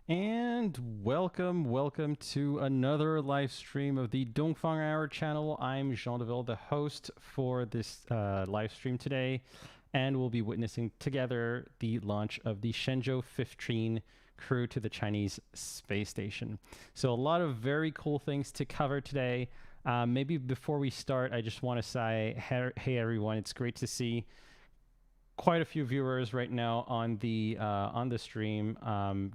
And welcome to another live stream of the Dongfang Hour channel. I'm Jean Deville, the host for this live stream today, and we'll be witnessing together the launch of the Shenzhou-15 crew to the Chinese space station. So a lot of very cool things to cover today. Maybe before we start, I just want to say, hey everyone, it's great to see quite a few viewers right now on the stream.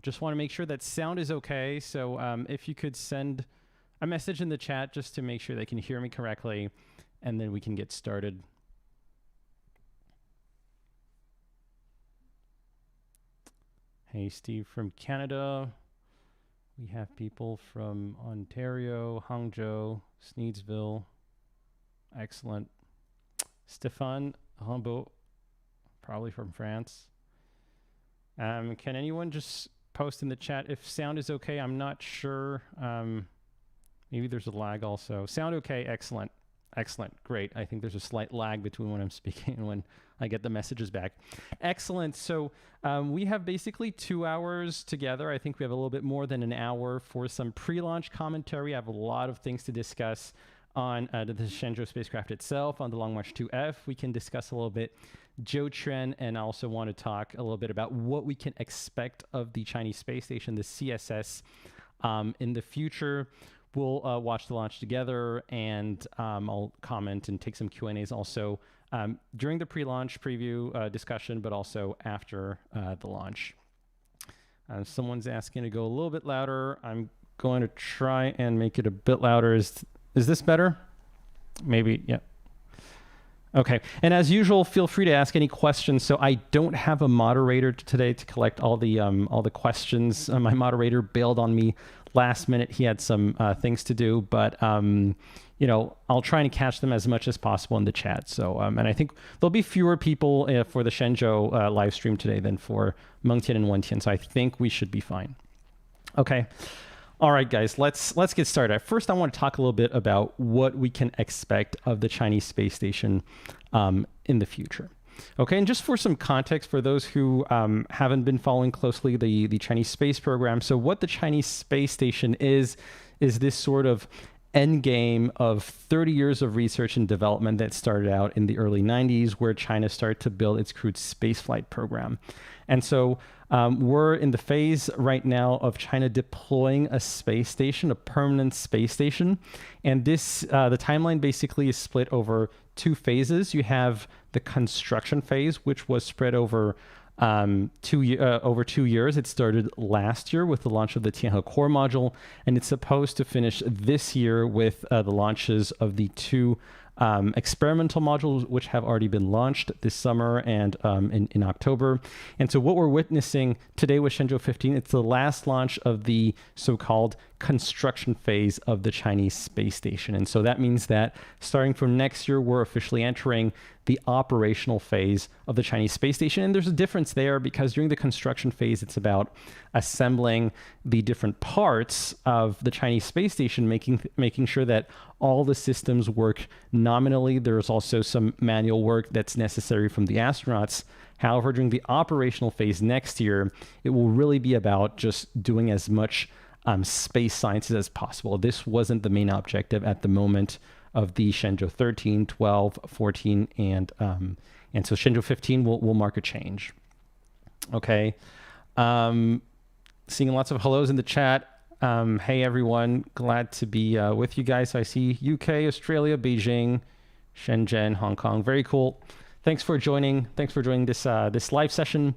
Just want to make sure that sound is okay. So if you could send a message in the chat just to make sure they can hear me correctly, and then we can get started. Hey, Steve from Canada. We have people from Ontario, Hangzhou, Sneedsville. Excellent. Stéphane Rambaud, probably from France. Can anyone just post in the chat if sound is okay? I'm not sure. Maybe there's a lag also. Sound okay? Excellent. Excellent. Great. I think there's a slight lag between when I'm speaking and when I get the messages back. Excellent. So we have basically 2 hours together. I think we have a little bit more than an hour for some pre-launch commentary. I have a lot of things to discuss on the Shenzhou spacecraft itself, on the Long March 2F. We can discuss a little bit Jiuquan, and I also want to talk a little bit about what we can expect of the Chinese space station, the CSS, in the future. We'll watch the launch together, and I'll comment and take some Q&As also during the pre-launch preview discussion, but also after the launch. Someone's asking to go a little bit louder. I'm going to try and make it a bit louder. Is this better? Maybe, yeah. Okay, and as usual, feel free to ask any questions. So I don't have a moderator today to collect all the questions. My moderator bailed on me last minute he had some things to do, but I'll try and catch them as much as possible in the chat. So and I think there'll be fewer people for the Shenzhou live stream today than for Mengtian and Wentian, so I think we should be fine. Okay. All right, guys, let's get started. First, I want to talk a little bit about what we can expect of the Chinese space station in the future. Okay, and just for some context for those who haven't been following closely the Chinese space program, so what the Chinese space station is this sort of end game of 30 years of research and development that started out in the early 90s, where China started to build its crewed spaceflight program. And so we're in the phase right now of China deploying a space station, a permanent space station. And this, the timeline basically is split over two phases. You have the construction phase, which was spread over 2 years. It started last year with the launch of the Tianhe core module, and it's supposed to finish this year with the launches of the two experimental modules, which have already been launched this summer and in October. And so what we're witnessing today with Shenzhou-15, it's the last launch of the so-called construction phase of the Chinese space station. And so that means that starting from next year, we're officially entering the operational phase of the Chinese space station. And there's a difference there because during the construction phase, it's about assembling the different parts of the Chinese space station, making sure that all the systems work nominally. There's also some manual work that's necessary from the astronauts. However, during the operational phase next year, it will really be about just doing as much space sciences as possible. This wasn't the main objective at the moment of the Shenzhou 13, 12, 14, and so Shenzhou 15 will mark a change. Okay. Seeing lots of hellos in the chat. Hey everyone, glad to be with you guys. I see UK, Australia, Beijing, Shenzhen, Hong Kong. Very cool. Thanks for joining. Thanks for joining this this live session.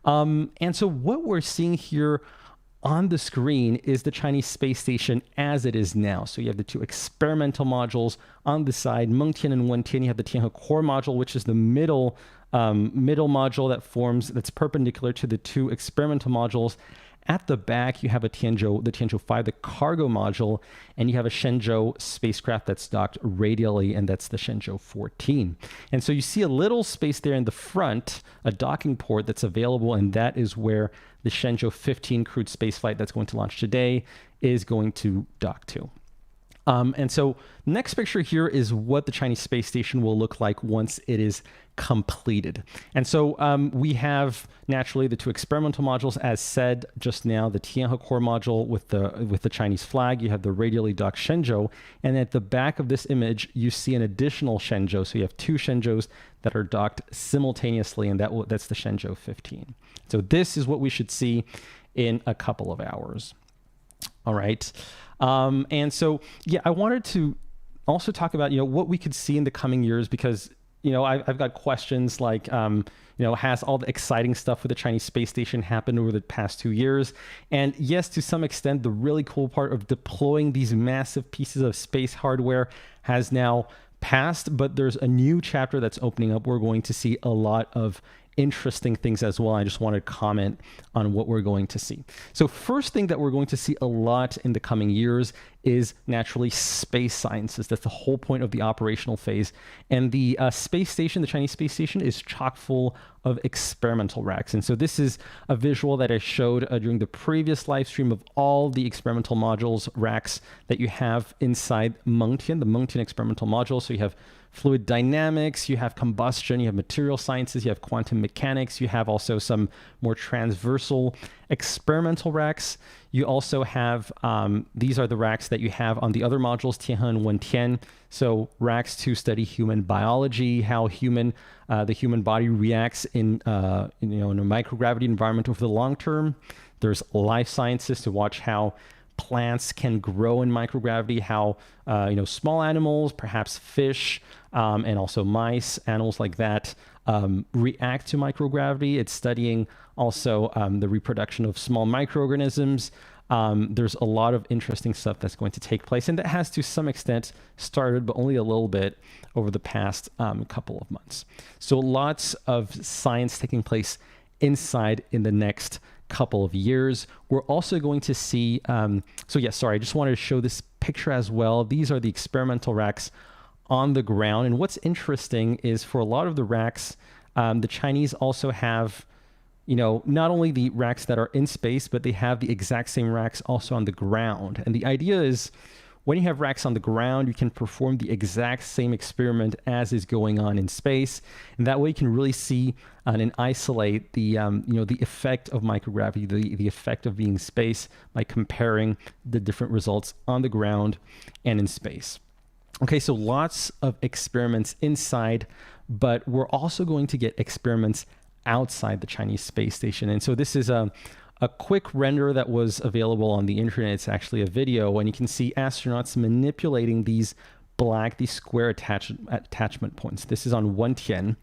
And so what we're seeing here on the screen is the Chinese space station as it is now. So you have the two experimental modules on the side, Mengtian and Wentian. You have the Tianhe core module, which is the middle module that's perpendicular to the two experimental modules. At the back, you have the Tianzhou-5, the cargo module, and you have a Shenzhou spacecraft that's docked radially, and that's the Shenzhou-14. And so you see a little space there in the front, a docking port that's available, and that is where the Shenzhou-15 crewed spaceflight that's going to launch today is going to dock to. And so next picture here is what the Chinese space station will look like once it is completed. And so we have naturally the two experimental modules, as said just now, the Tianhe core module with the Chinese flag. You have the radially docked Shenzhou, and at the back of this image, you see an additional Shenzhou. So you have two Shenzhous that are docked simultaneously, and that's the Shenzhou-15. So this is what we should see in a couple of hours. All right. And so, yeah, I wanted to also talk about, what we could see in the coming years, because, I've got questions like, has all the exciting stuff with the Chinese space station happened over the past 2 years? And yes, to some extent, the really cool part of deploying these massive pieces of space hardware has now passed, but there's a new chapter that's opening up. We're going to see a lot of interesting things as well. I just want to comment on what we're going to see. So first thing that we're going to see a lot in the coming years is naturally space sciences. That's the whole point of the operational phase. And the space station, the Chinese space station, is chock full of experimental racks. And so this is a visual that I showed during the previous live stream of all the experimental modules, racks that you have inside Mengtian, the Mengtian experimental module. So you have fluid dynamics, you have combustion, you have material sciences, you have quantum mechanics, you have also some more transversal experimental racks. You also have, these are the racks that you have on the other modules, Tianhe and Wentian. So racks to study human biology, how the human body reacts in a microgravity environment over the long term. There's life sciences to watch how plants can grow in microgravity, how small animals, perhaps fish, and also mice, animals like that, react to microgravity. It's studying also the reproduction of small microorganisms. There's a lot of interesting stuff that's going to take place, and that has to some extent started, but only a little bit, over the past couple of months. So lots of science taking place inside in the next couple of years. We're also going to see, so yeah, sorry, I just wanted to show this picture as well. These are the experimental racks on the ground. And what's interesting is for a lot of the racks, the Chinese also have, you know, not only the racks that are in space, but they have the exact same racks also on the ground. And the idea is when you have racks on the ground, you can perform the exact same experiment as is going on in space. And that way you can really see and isolate the, you know, the effect of microgravity, the effect of being in space by comparing the different results on the ground and in space. Okay, so lots of experiments inside, but we're also going to get experiments outside the Chinese space station. And so this is a quick render that was available on the internet. It's actually a video, and you can see astronauts manipulating these square attachment points. This is on Shuntian.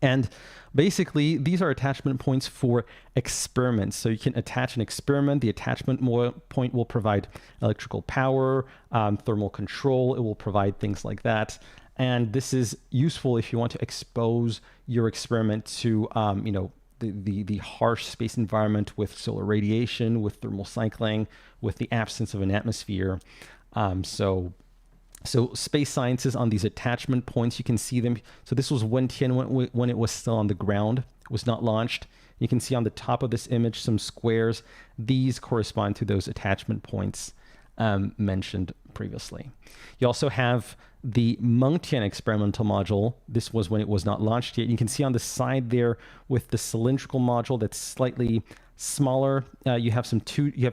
And basically, these are attachment points for experiments. So you can attach an experiment. The attachment point will provide electrical power, thermal control. It will provide things like that. And this is useful if you want to expose your experiment to, you know, the harsh space environment with solar radiation, with thermal cycling, with the absence of an atmosphere. So space sciences on these attachment points, you can see them. So this was Shuntian when it was still on the ground, it was not launched. You can see on the top of this image some squares. These correspond to those attachment points mentioned previously. You also have the Mengtian experimental module. This was when it was not launched yet. You can see on the side there with the cylindrical module that's slightly smaller. You have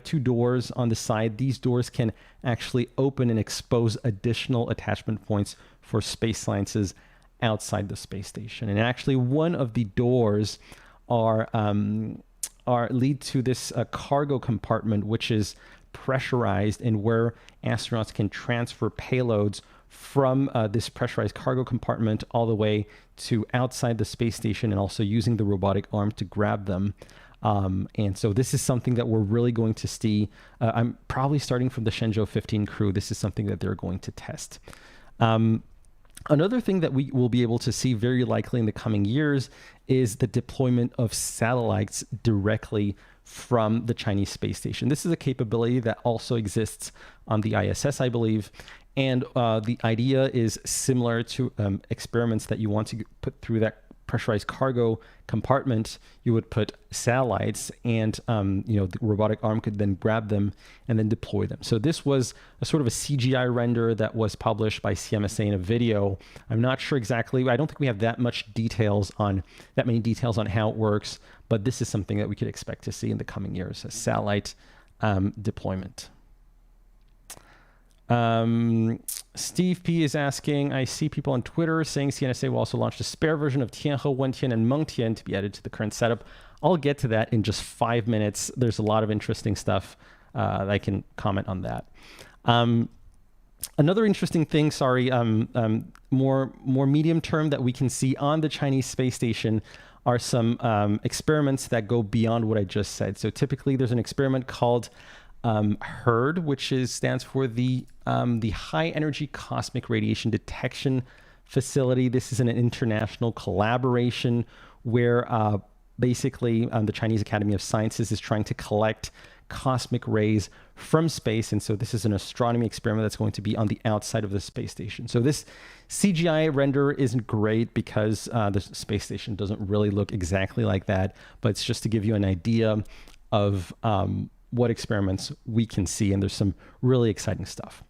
two doors on the side. These doors can actually open and expose additional attachment points for space sciences outside the space station. And actually, one of the doors lead to this cargo compartment, which is pressurized and where astronauts can transfer payloads from this pressurized cargo compartment all the way to outside the space station, and also using the robotic arm to grab them. And so this is something that we're really going to see. I'm probably starting from the Shenzhou-15 crew. This is something that they're going to test. Another thing that we will be able to see very likely in the coming years is the deployment of satellites directly from the Chinese space station. This is a capability that also exists on the ISS, I believe. And the idea is similar to experiments that you want to put through that pressurized cargo compartment. You would put satellites, and you know, the robotic arm could then grab them and then deploy them. So this was a sort of a CGI render that was published by CMSA in a video. I'm not sure exactly. I don't think we have that many details on how it works, but this is something that we could expect to see in the coming years, a satellite deployment. Steve P is asking, I see people on Twitter saying CNSA will also launch a spare version of Tianhe, Wentian, and Mengtian to be added to the current setup. I'll get to that in just 5 minutes. There's a lot of interesting stuff that I can comment on that. Another interesting thing, more medium term that we can see on the Chinese space station are some experiments that go beyond what I just said. So typically there's an experiment called HERD, which stands for the High Energy Cosmic Radiation Detection Facility. This is an international collaboration where basically the Chinese Academy of Sciences is trying to collect cosmic rays from space. And so this is an astronomy experiment that's going to be on the outside of the space station. So this CGI render isn't great because the space station doesn't really look exactly like that, but it's just to give you an idea of what experiments we can see, and there's some really exciting stuff.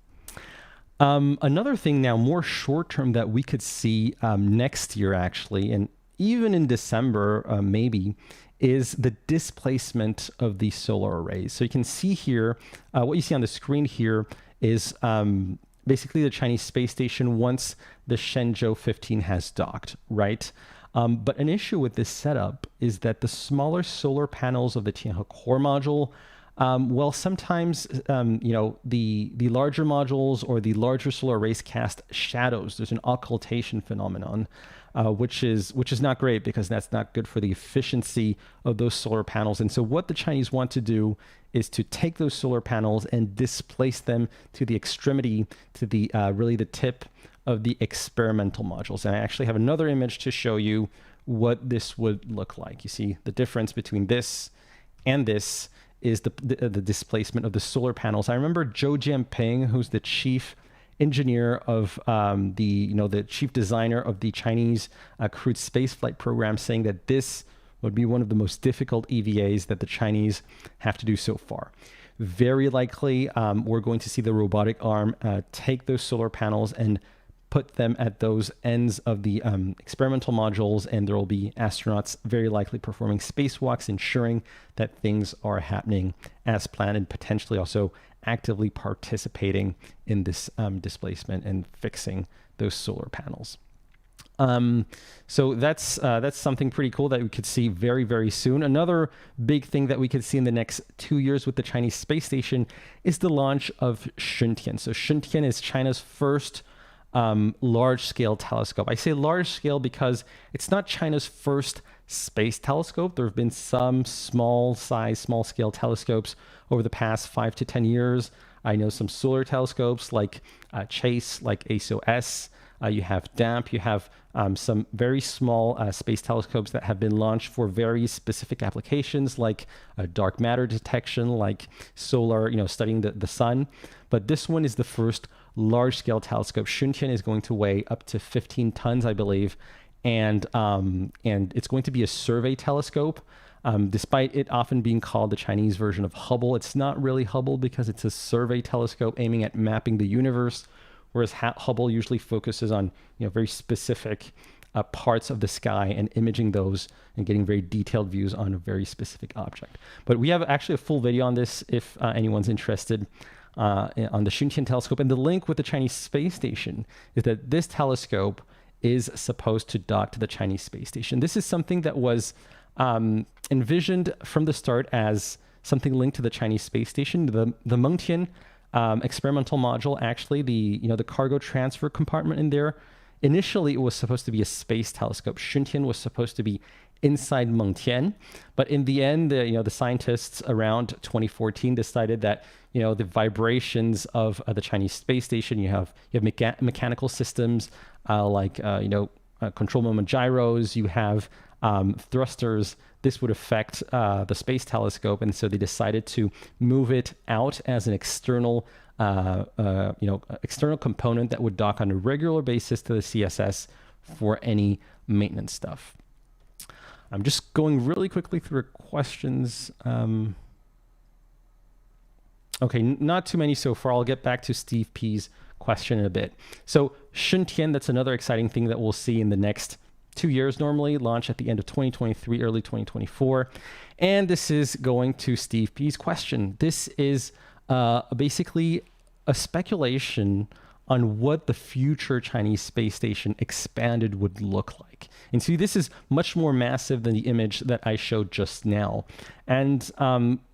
Another thing now, more short-term, that we could see next year, actually, and even in December, maybe, is the displacement of the solar arrays. So you can see here, what you see on the screen here is basically the Chinese space station once the Shenzhou-15 has docked, right? But an issue with this setup is that the smaller solar panels of the Tianhe core module, well, sometimes, you know, the larger modules or the larger solar arrays cast shadows. There's an occultation phenomenon, which is not great because that's not good for the efficiency of those solar panels. And so what the Chinese want to do is to take those solar panels and displace them to the extremity, to the really the tip of the experimental modules. And I actually have another image to show you what this would look like. You see the difference between this And this is the displacement of the solar panels. I remember Zhou Jianping, who's the chief engineer of the chief designer of the Chinese crewed spaceflight program, saying that this would be one of the most difficult EVAs that the Chinese have to do so far. Very likely, we're going to see the robotic arm take those solar panels and put them at those ends of the experimental modules, and there will be astronauts very likely performing spacewalks, ensuring that things are happening as planned, and potentially also actively participating in this displacement and fixing those solar panels. So that's something pretty cool that we could see very, very soon. Another big thing that we could see in the next 2 years with the Chinese space station is the launch of Shuntian. So Shuntian is China's first large-scale telescope. I say large-scale because it's not China's first space telescope. There have been some small-scale telescopes over the past 5 to 10 years. I know some solar telescopes like CHASE, like ASO-S. You have DAMP. You have some very small space telescopes that have been launched for very specific applications, like dark matter detection, like solar, studying the sun. But this one is the first large-scale telescope. Shuntian is going to weigh up to 15 tons, I believe, and it's going to be a survey telescope. Despite it often being called the Chinese version of Hubble, it's not really Hubble because it's a survey telescope aiming at mapping the universe, whereas Hubble usually focuses on very specific parts of the sky and imaging those and getting very detailed views on a very specific object. But we have actually a full video on this if anyone's interested. On the Shuntian telescope. And the link with the Chinese space station is that this telescope is supposed to dock to the Chinese space station. This is something that was envisioned from the start as something linked to the Chinese space station. The Mengtian experimental module, actually, the cargo transfer compartment in there, initially it was supposed to be a space telescope. Shuntian was supposed to be inside Mengtian, but in the end, the scientists around 2014 decided that the vibrations of the Chinese space station, you have mechanical systems like control moment gyros, you have thrusters. This would affect the space telescope, and so they decided to move it out as an external external component that would dock on a regular basis to the CSS for any maintenance stuff. I'm just going really quickly through questions. Okay, not too many so far. I'll get back to Steve P's question in a bit. So Shuntian, that's another exciting thing that we'll see in the next 2 years normally, launch at the end of 2023, early 2024. And this is going to Steve P's question. This is basically a speculation on what the future Chinese space station expanded would look like. And see, this is much more massive than the image that I showed just now. And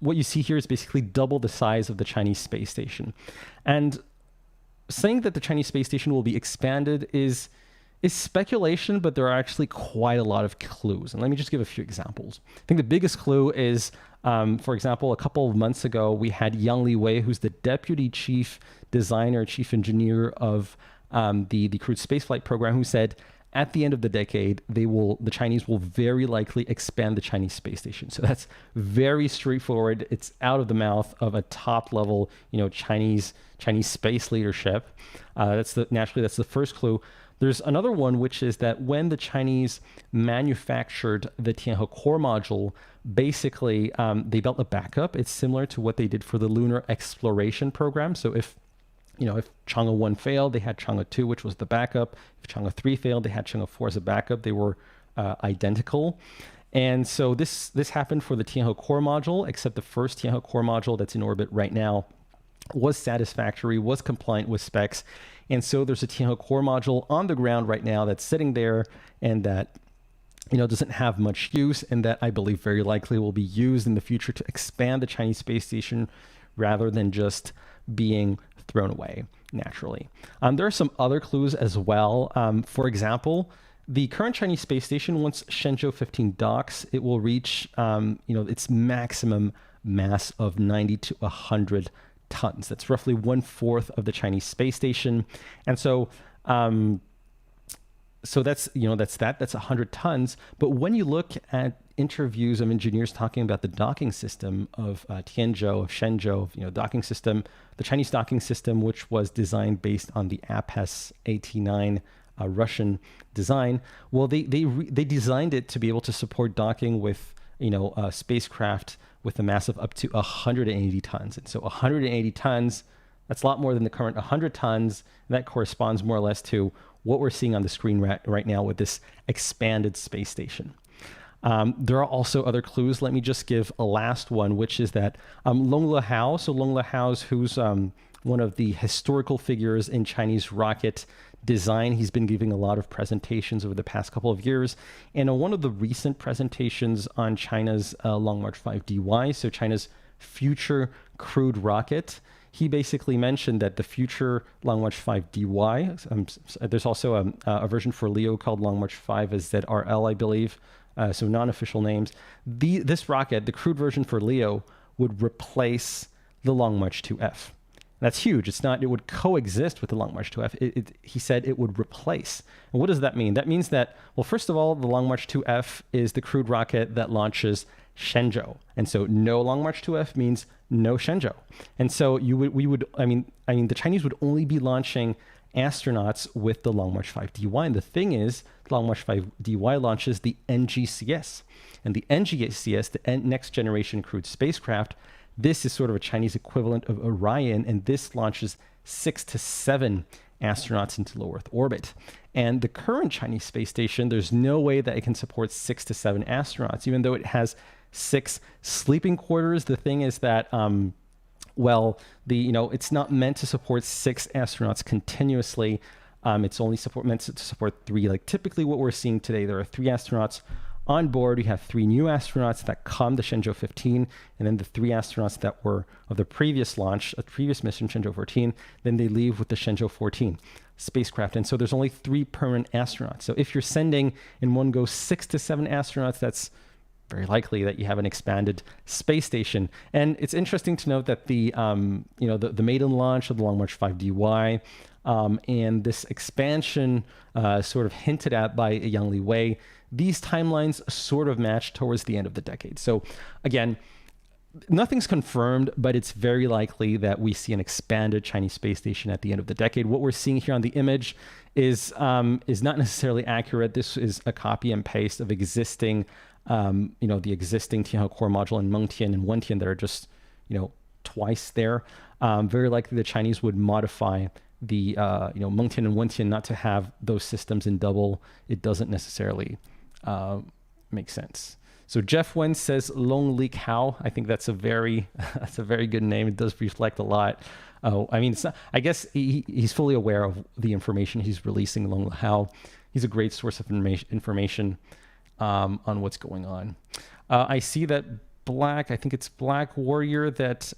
what you see here is basically double the size of the Chinese space station. And saying that the Chinese space station will be expanded is speculation, but there are actually quite a lot of clues. And let me just give a few examples. I think the biggest clue is, for example, a couple of months ago, we had Yang Liwei, who's the deputy chief designer, chief engineer of the crewed spaceflight program, who said, at the end of the decade, the Chinese will very likely expand the Chinese space station. So that's very straightforward. It's out of the mouth of a top level, Chinese space leadership. Naturally, that's the first clue. There's another one, which is that when the Chinese manufactured the Tianhe core module, basically they built a backup. It's similar to what they did for the lunar exploration program. So if Chang'e 1 failed, they had Chang'e 2, which was the backup. If Chang'e 3 failed, they had Chang'e 4 as a backup. They were identical. And so this happened for the Tianhe core module, except the first Tianhe core module that's in orbit right now was satisfactory, was compliant with specs. And so there's a Tianhe core module on the ground right now that's sitting there and that doesn't have much use, and that I believe very likely will be used in the future to expand the Chinese space station rather than just being thrown away naturally. There are some other clues as well. For example, the current Chinese space station, once Shenzhou-15 docks, it will reach its maximum mass of 90 to 100 tons. That's roughly 1/4 of the Chinese space station. And so that's 100 tons. But when you look at interviews of engineers talking about the docking system of Tianzhou, of Shenzhou, docking system, the Chinese docking system, which was designed based on the APAS AT9 Russian design. Well, they designed it to be able to support docking with a spacecraft with a mass of up to 180 tons. And so 180 tons, that's a lot more than the current 100 tons. And that corresponds more or less to what we're seeing on the screen right now with this expanded space station. There are also other clues. Let me just give a last one, which is that Long Lehao, so Long Lehao, who's one of the historical figures in Chinese rocket design. He's been giving a lot of presentations over the past couple of years. And on one of the recent presentations on China's Long March 5 DY, so China's future crewed rocket, he basically mentioned that the future Long March 5 DY, there's also a version for LEO called Long March 5 as ZRL, I believe, so non-official names. This rocket, the crewed version for LEO, would replace the Long March 2F. That's huge. It's not, it would coexist with the Long March 2F. He said it would replace. And what does that mean? That means that, well, first of all, the Long March 2F is the crewed rocket that launches Shenzhou. And so no Long March 2F means no Shenzhou. And so the Chinese would only be launching astronauts with the Long March 5 DY. And the thing is, Long March 5 DY launches the NGCS. And the NGCS, the next generation crewed spacecraft, this is sort of a Chinese equivalent of Orion, and this launches 6 to 7 astronauts into low Earth orbit. And the current Chinese space station, there's no way that it can support 6 to 7 astronauts, even though it has 6 sleeping quarters. The thing is that, it's not meant to support 6 astronauts continuously. It's only meant to support 3. Like typically what we're seeing today, there are 3 astronauts on board. We have 3 new astronauts that come to Shenzhou-15, and then the 3 astronauts that were of the previous launch, a previous mission, Shenzhou-14, then they leave with the Shenzhou-14 spacecraft. And so there's only 3 permanent astronauts. So if you're sending in one go 6 to 7 astronauts, that's very likely that you have an expanded space station. And it's interesting to note that the maiden launch of the Long March 5 DY and this expansion sort of hinted at by Yang Li Wei, these timelines sort of match towards the end of the decade. So again, nothing's confirmed, but it's very likely that we see an expanded Chinese space station at the end of the decade. What we're seeing here on the image is not necessarily accurate. This is a copy and paste of existing, the existing Tianhe core module in Mengtian and Wentian that are just, twice there. Very likely the Chinese would modify the, Mengtian and Wentian not to have those systems in double. It doesn't necessarily make sense. So Jeff Wen says Long Lehao. I think that's a very good name. It does reflect a lot. It's not, I guess he's fully aware of the information he's releasing. Long Lehao. He's a great source of information on what's going on. I see that I think it's Black Warrior that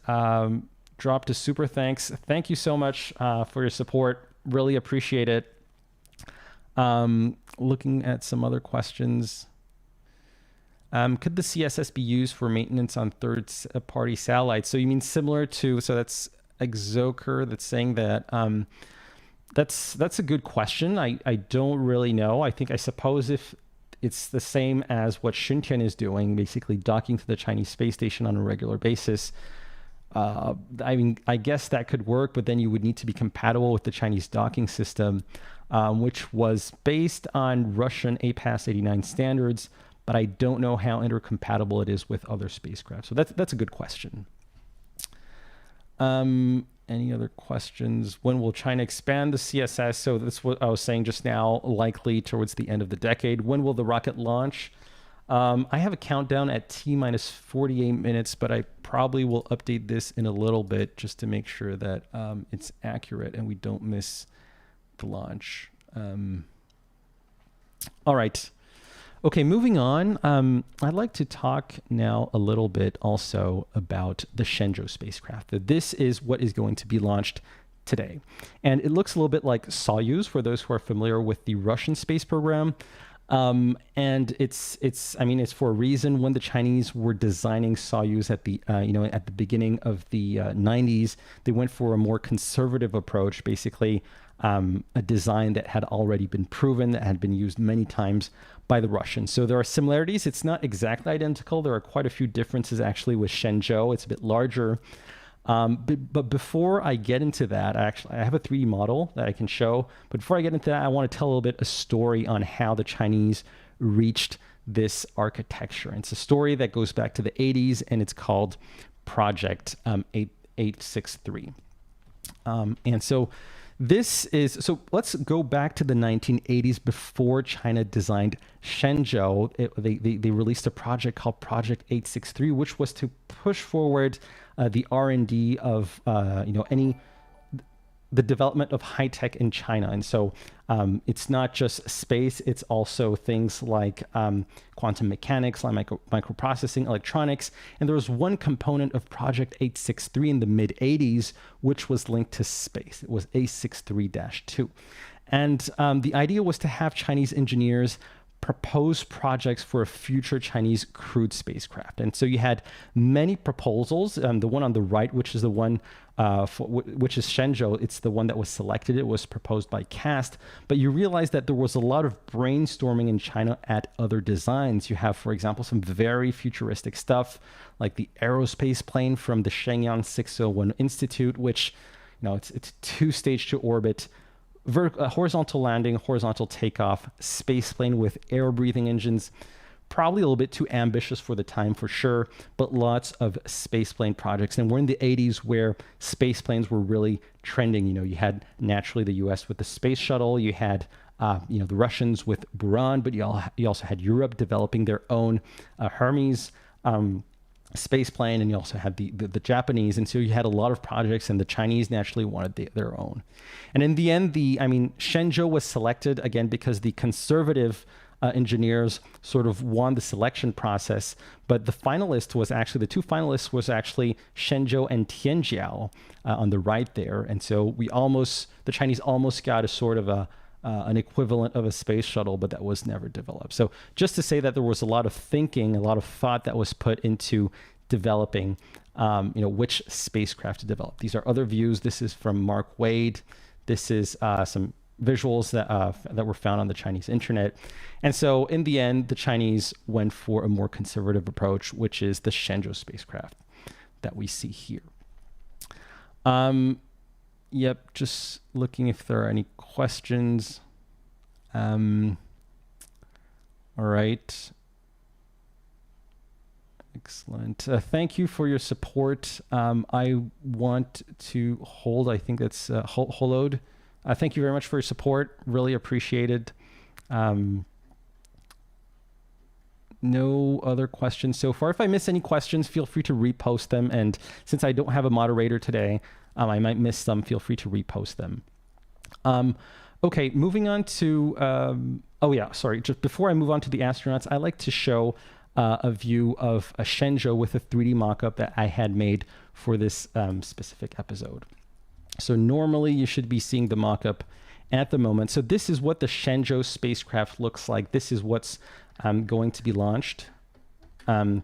dropped a super thanks. Thank you so much for your support. Really appreciate it. Looking at some other questions. Could the CSS be used for maintenance on third-party satellites? So you mean similar to, so that's Exoker that's saying that. That's a good question. I don't really know. I suppose if it's the same as what Shuntian is doing, basically docking to the Chinese space station on a regular basis, I guess that could work, but then you would need to be compatible with the Chinese docking system, which was based on Russian APAS 89 standards, but I don't know how intercompatible it is with other spacecraft. So that's a good question. Any other questions? When will China expand the CSS? So that's what I was saying just now, likely towards the end of the decade. When will the rocket launch? I have a countdown at T minus 48 minutes, but I probably will update this in a little bit just to make sure that it's accurate and we don't miss the launch. All right. Okay, moving on. I'd like to talk now a little bit also about the Shenzhou spacecraft. This is what is going to be launched today. And it looks a little bit like Soyuz, for those who are familiar with the Russian space program. And I mean, it's for a reason. When the Chinese were designing Soyuz at the at the beginning of the 90s, they went for a more conservative approach, basically a design that had already been proven, that had been used many times by the Russians. So there are similarities. It's not exactly identical. There are quite a few differences actually with Shenzhou. It's a bit larger. But before I get into that, I have a 3D model that I can show. But before I get into that, I want to tell a little bit a story on how the Chinese reached this architecture. And it's a story that goes back to the 80s, and it's called Project 863. And so let's go back to the 1980s before China designed Shenzhou. They released a project called Project 863, which was to push forward the R&D of the development of high tech in China. And so it's not just space, it's also things like quantum mechanics, like microprocessing, electronics. And there was one component of Project 863 in the mid 80s, which was linked to space. It was A63-2. And the idea was to have Chinese engineers propose projects for a future Chinese crewed spacecraft. And so you had many proposals. The one on the right, which is the one which is Shenzhou, it's the one that was selected. It was proposed by CAST. But you realize that there was a lot of brainstorming in China at other designs. You have, for example, some very futuristic stuff like the aerospace plane from the Shenyang 601 Institute, which, it's two-stage to orbit, horizontal landing, horizontal takeoff, space plane with air-breathing engines. Probably a little bit too ambitious for the time, for sure, but lots of space plane projects. And we're in the 80s where space planes were really trending. You had naturally the US with the space shuttle. You had the Russians with Buran, but you also had Europe developing their own Hermes space plane, and you also had the Japanese. And so you had a lot of projects, and the Chinese naturally wanted their own. And in the end, Shenzhou was selected again because the conservative engineers sort of won the selection process, but the two finalists was actually Shenzhou and Tianjiao on the right there. And so the Chinese almost got a sort of an equivalent of a space shuttle, but that was never developed. So just to say that there was a lot of thinking, a lot of thought that was put into developing, which spacecraft to develop. These are other views. This is from Mark Wade. This is some visuals that were found on the Chinese internet. And so in the end, the Chinese went for a more conservative approach, which is the Shenzhou spacecraft that we see here. Yep, just looking if there are any questions. All right. Excellent. Thank you for your support. I want to hold, I think that's Holode. Thank you very much for your support. Really appreciated. No other questions so far. If I miss any questions, feel free to repost them. And since I don't have a moderator today, I might miss some. Feel free to repost them. Okay, moving on to, just before I move on to the astronauts, I like to show a view of a Shenzhou with a 3D mock-up that I had made for this specific episode. So normally you should be seeing the mock-up at the moment. So this is what the Shenzhou spacecraft looks like. This is what's going to be launched. And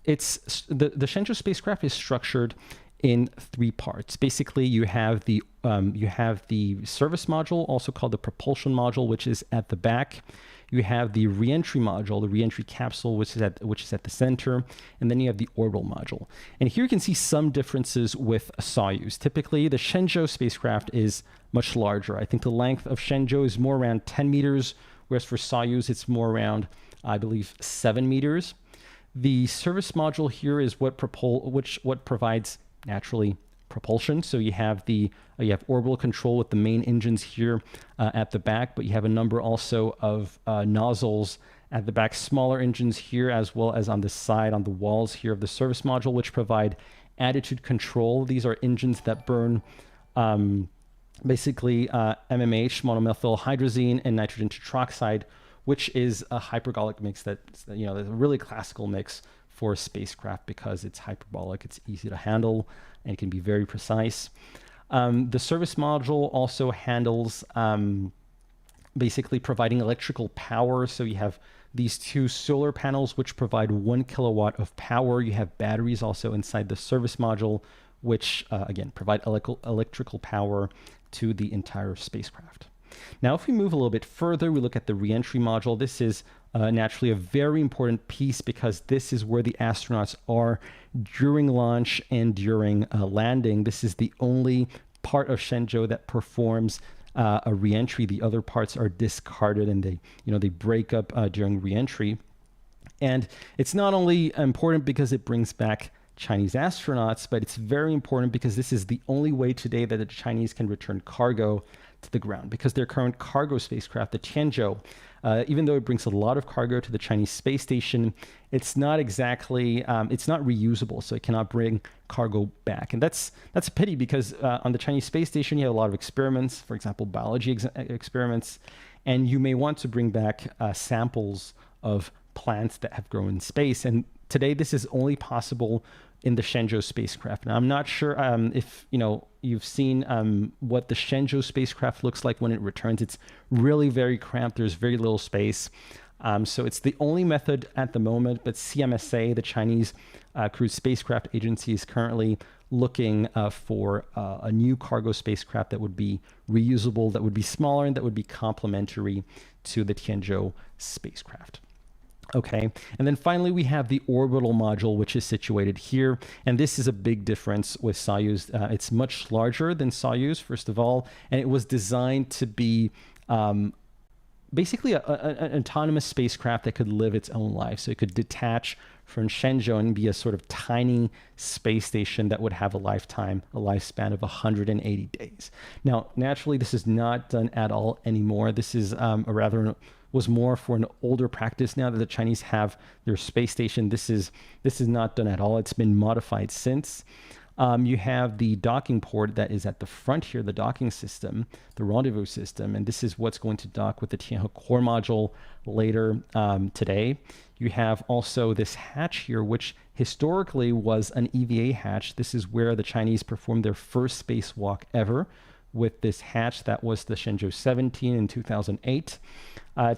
it's the Shenzhou spacecraft is structured in 3 parts. Basically, you have the service module, also called the propulsion module, which is at the back. You have the reentry module, the reentry capsule, which is at the center, and then you have the orbital module. And here you can see some differences with Soyuz. Typically, the Shenzhou spacecraft is much larger. I think the length of Shenzhou is more around 10 meters, whereas for Soyuz, it's more around, I believe, 7 meters. The service module here is what provides naturally propulsion. So you have you have orbital control with the main engines here at the back, but you have a number also of nozzles at the back, smaller engines here, as well as on the side, on the walls here of the service module, which provide attitude control. These are engines that burn basically MMH, monomethyl hydrazine, and nitrogen tetroxide, which is a hypergolic mix that's a really classical mix for a spacecraft because it's hyperbolic, it's easy to handle, and it can be very precise. The service module also handles basically providing electrical power. So you have these two solar panels which provide 1 kilowatt of power. You have batteries also inside the service module, which again provide electrical power to the entire spacecraft. Now, if we move a little bit further, we look at the reentry module. This is naturally a very important piece because this is where the astronauts are during launch and during landing. This is the only part of Shenzhou that performs a reentry. The other parts are discarded and they break up during reentry. And it's not only important because it brings back Chinese astronauts, but it's very important because this is the only way today that the Chinese can return cargo to the ground, because their current cargo spacecraft, the Tianzhou, even though it brings a lot of cargo to the Chinese space station, it's not exactly, it's not reusable, so it cannot bring cargo back. And that's a pity because on the Chinese space station, you have a lot of experiments, for example, biology experiments, and you may want to bring back samples of plants that have grown in space. And today, this is only possible in the Shenzhou spacecraft. Now, I'm not sure if you've seen what the Shenzhou spacecraft looks like when it returns. It's really very cramped. There's very little space. So it's the only method at the moment, but CMSA, the Chinese Crewed Spacecraft Agency, is currently looking for a new cargo spacecraft that would be reusable, that would be smaller, and that would be complementary to the Tianzhou spacecraft. Okay, and then finally we have the orbital module, which is situated here, and this is a big difference with Soyuz. It's much larger than Soyuz, first of all, and it was designed to be basically an autonomous spacecraft that could live its own life. So it could detach from Shenzhou and be a sort of tiny space station that would have a lifespan of 180 days. Now, naturally, this is not done at all anymore. This is was more for an older practice. Now that the Chinese have their space station, this is not done at all. It's been modified since. You have the docking port that is at the front here, the docking system, the rendezvous system, and this is what's going to dock with the Tianhe core module later today. You have also this hatch here, which historically was an EVA hatch. This is where the Chinese performed their first spacewalk ever with this hatch. That was the Shenzhou-15 in 2008.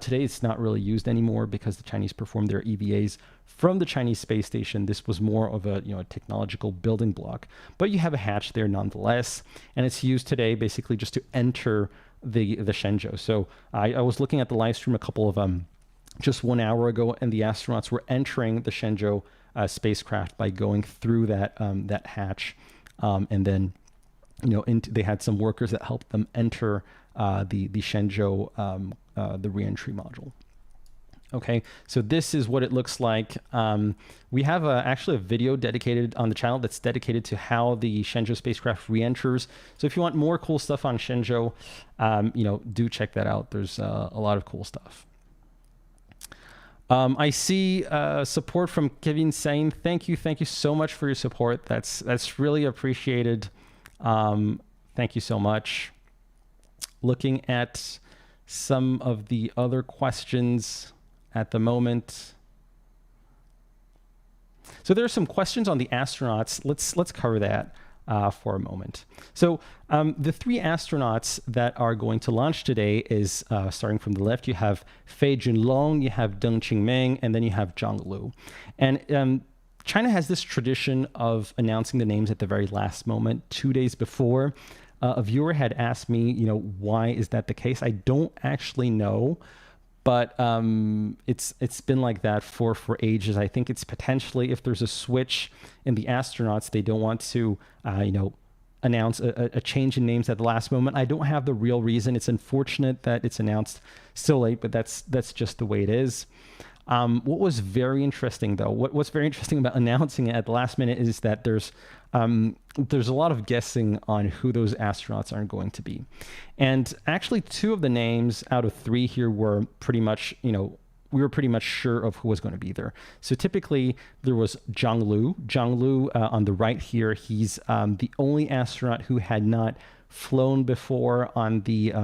Today, it's not really used anymore because the Chinese performed their EVAs from the Chinese space station. This was more of a technological building block, but you have a hatch there nonetheless, and it's used today basically just to enter the Shenzhou. So I was looking at the live stream a couple of just 1 hour ago, and the astronauts were entering the Shenzhou spacecraft by going through that hatch, and then they had some workers that helped them enter the Shenzhou the reentry module. Okay, so this is what it looks like. We have actually a video dedicated on the channel that's dedicated to how the Shenzhou spacecraft re-enters. So if you want more cool stuff on Shenzhou, do check that out. There's a lot of cool stuff. I see support from Kevin saying, thank you so much for your support. That's really appreciated. Thank you so much. Looking at some of the other questions at the moment. So there are some questions on the astronauts. Let's cover that for a moment. So the 3 astronauts that are going to launch today is, starting from the left, you have Fei Junlong, you have Deng Qingming, and then you have Zhang Lu. And China has this tradition of announcing the names at the very last moment, 2 days before. A viewer had asked me, why is that the case? I don't actually know, but it's been like that for ages. I think it's potentially, if there's a switch in the astronauts, they don't want to, announce a change in names at the last moment. I don't have the real reason. It's unfortunate that it's announced so late, but that's just the way it is. What was very interesting, though, what's very interesting about announcing it at the last minute is that there's a lot of guessing on who those astronauts are going to be. And actually 2 of the names out of 3 here were pretty much, we were pretty much sure of who was going to be there. So typically there was Zhang Lu. Zhang Lu on the right here, he's the only astronaut who had not flown before on the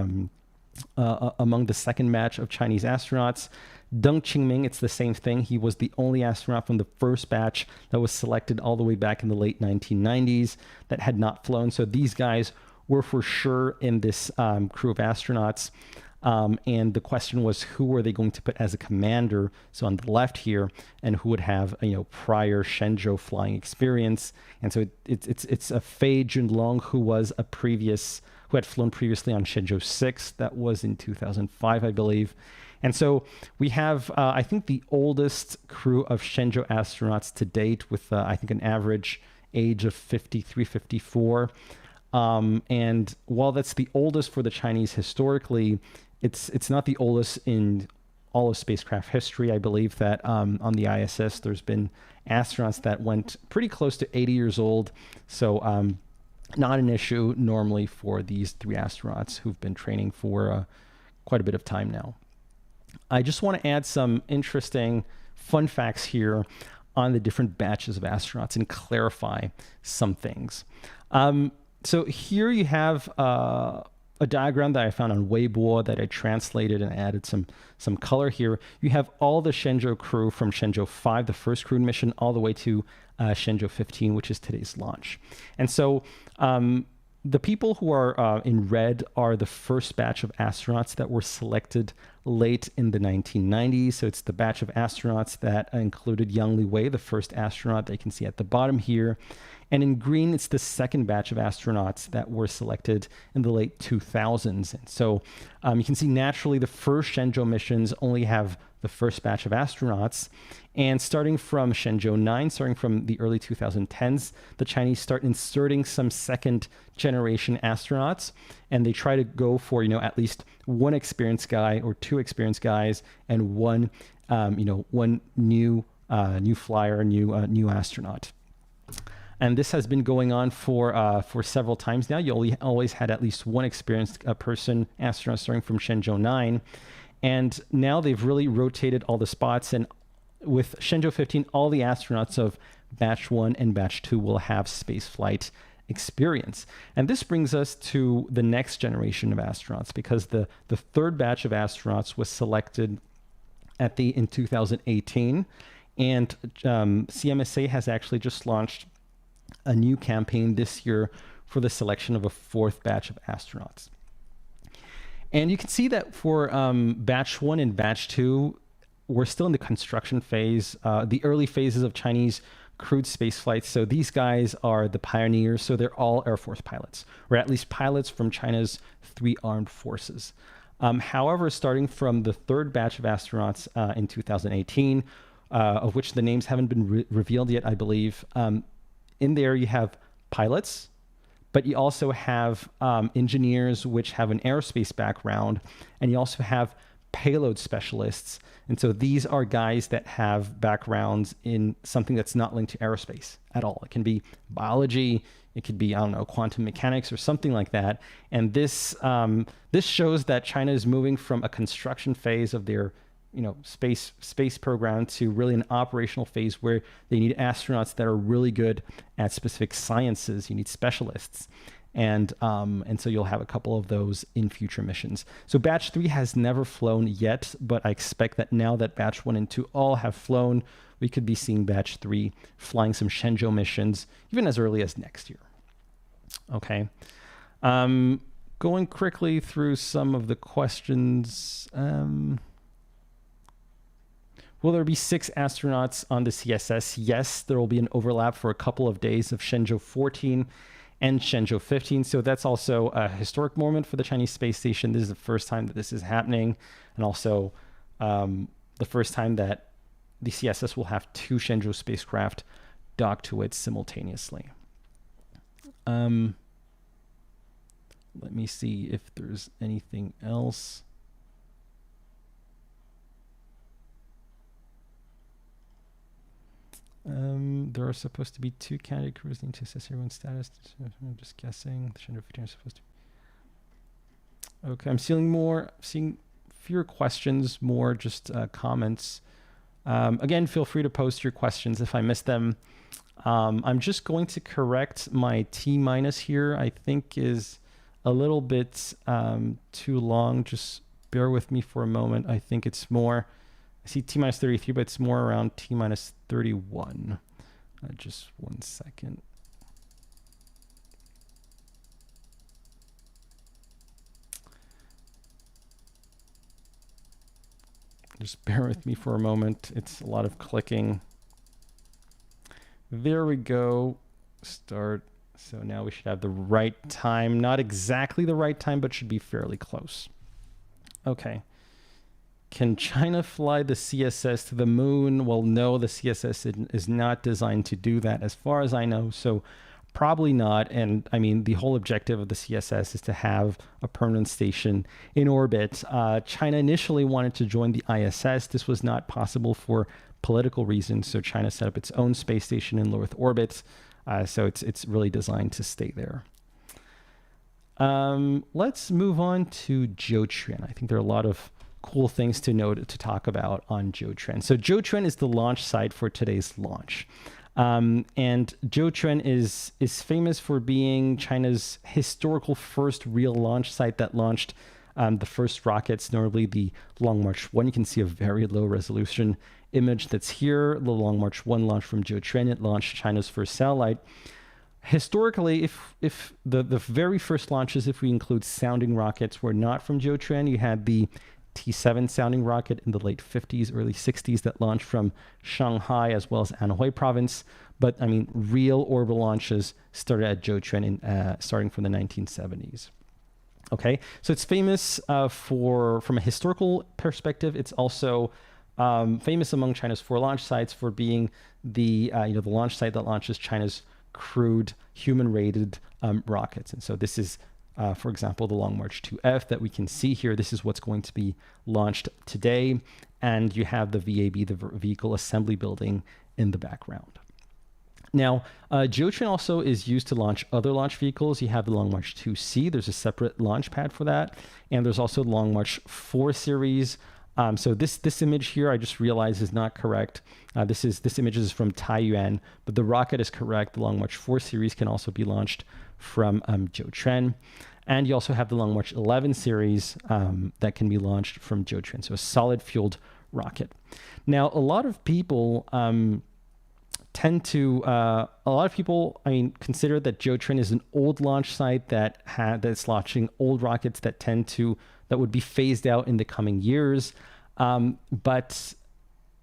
among the second batch of Chinese astronauts. Deng Qingming, it's the same thing. He was the only astronaut from the first batch that was selected all the way back in the late 1990s that had not flown. So these guys were for sure in this crew of astronauts. And the question was, who are they going to put as a commander? So on the left here, and who would have prior Shenzhou flying experience? And so it's a Fei Junlong who had flown previously on Shenzhou-6. That was in 2005, I believe. And so we have, I think, the oldest crew of Shenzhou astronauts to date, with I think an average age of 53, 54. And while that's the oldest for the Chinese historically, it's not the oldest in all of spacecraft history. I believe that on the ISS, there's been astronauts that went pretty close to 80 years old. So not an issue normally for these 3 astronauts who've been training for quite a bit of time now. I just want to add some interesting fun facts here on the different batches of astronauts and clarify some things. So here you have a diagram that I found on Weibo that I translated and added some color here. You have all the Shenzhou crew from Shenzhou-5, the first crewed mission, all the way to Shenzhou-15, which is today's launch. And so the people who are in red are the first batch of astronauts that were selected late in the 1990s. So it's the batch of astronauts that included Yang Liwei, the first astronaut that you can see at the bottom here. And in green, it's the second batch of astronauts that were selected in the late 2000s. And so you can see naturally the first Shenzhou missions only have the first batch of astronauts. And starting from Shenzhou-9, starting from the early 2010s, the Chinese start inserting some second generation astronauts. And they try to go for, at least one experienced guy or 2 experienced guys and one new flyer, new astronaut. And this has been going on for several times now. You always had at least one experienced person, astronaut, starting from Shenzhou-9. And now they've really rotated all the spots. And with Shenzhou-15, all the astronauts of Batch 1 and Batch 2 will have spaceflight experience. And this brings us to the next generation of astronauts, because the third batch of astronauts was selected in 2018. And CMSA has actually just launched a new campaign this year for the selection of a 4th batch of astronauts. And you can see that for Batch 1 and Batch 2, we're still in the construction phase, the early phases of Chinese crewed space flights. So these guys are the pioneers. So they're all Air Force pilots, or at least pilots from China's 3 armed forces. However, starting from the 3rd batch of astronauts in 2018, of which the names haven't been revealed yet, I believe, in there you have pilots, but you also have engineers which have an aerospace background, and you also have payload specialists. And so these are guys that have backgrounds in something that's not linked to aerospace at all. It can be biology, it could be, quantum mechanics or something like that. And this shows that China is moving from a construction phase of their space program to really an operational phase where they need astronauts that are really good at specific sciences. You need specialists. And so you'll have a couple of those in future missions. So Batch 3 has never flown yet, but I expect that now that Batch 1 and 2 all have flown, we could be seeing Batch 3 flying some Shenzhou missions, even as early as next year. Okay. Going quickly through some of the questions. Will there be 6 astronauts on the CSS? Yes, there will be an overlap for a couple of days of Shenzhou-14 and Shenzhou-15. So that's also a historic moment for the Chinese space station. This is the first time that this is happening, and also the first time that the CSS will have 2 Shenzhou spacecraft docked to it simultaneously. Let me see if there's anything else. There are supposed to be 2 candidate crews need to assess everyone's status. I'm just guessing. The Shenzhou-15 are supposed to. Okay, I'm seeing fewer questions, more just comments. Again, feel free to post your questions if I miss them. I'm just going to correct my T- here. I think is a little bit too long. Just bear with me for a moment. I think it's more. I see T-33, but it's more around T-31. Just 1 second. Just bear with me for a moment. It's a lot of clicking. There we go. Start. So now we should have the right time. Not exactly the right time, but should be fairly close. Okay. Can China fly the CSS to the moon? Well, no, the CSS is not designed to do that as far as I know. So probably not. And I mean, the whole objective of the CSS is to have a permanent station in orbit. China initially wanted to join the ISS. This was not possible for political reasons. So China set up its own space station in low Earth orbit. So it's really designed to stay there. Let's move on to Jiuquan. I think there are a lot of cool things to note to talk about on Jiuquan. So Jiuquan is the launch site for today's launch. And Jiuquan is famous for being China's historical first real launch site that launched the first rockets, notably the Long March 1. You can see a very low resolution image that's here. The Long March 1 launched from Jiuquan. It launched China's first satellite. Historically, if the very first launches, if we include sounding rockets, were not from Jiuquan, you had the T7 sounding rocket in the late 50s, early 60s that launched from Shanghai as well as Anhui province. But I mean, real orbital launches started at Jiuquan starting from the 1970s. Okay, so it's famous from a historical perspective. It's also famous among China's 4 launch sites for being the the launch site that launches China's crewed human-rated rockets. And so this is for example, the Long March 2F that we can see here. This is what's going to be launched today. And you have the VAB, the Vehicle Assembly Building, in the background. Now, Jiuquan also is used to launch other launch vehicles. You have the Long March 2C. There's a separate launch pad for that. And there's also the Long March 4 series. So this image here, I just realized is not correct. This image is from Taiyuan, but the rocket is correct. The Long March 4 series can also be launched from Jiuquan. And you also have the Long March 11 series that can be launched from Jiuquan. So a solid fueled rocket. Now, a lot of people consider that Jiuquan is an old launch site that's launching old rockets that would be phased out in the coming years.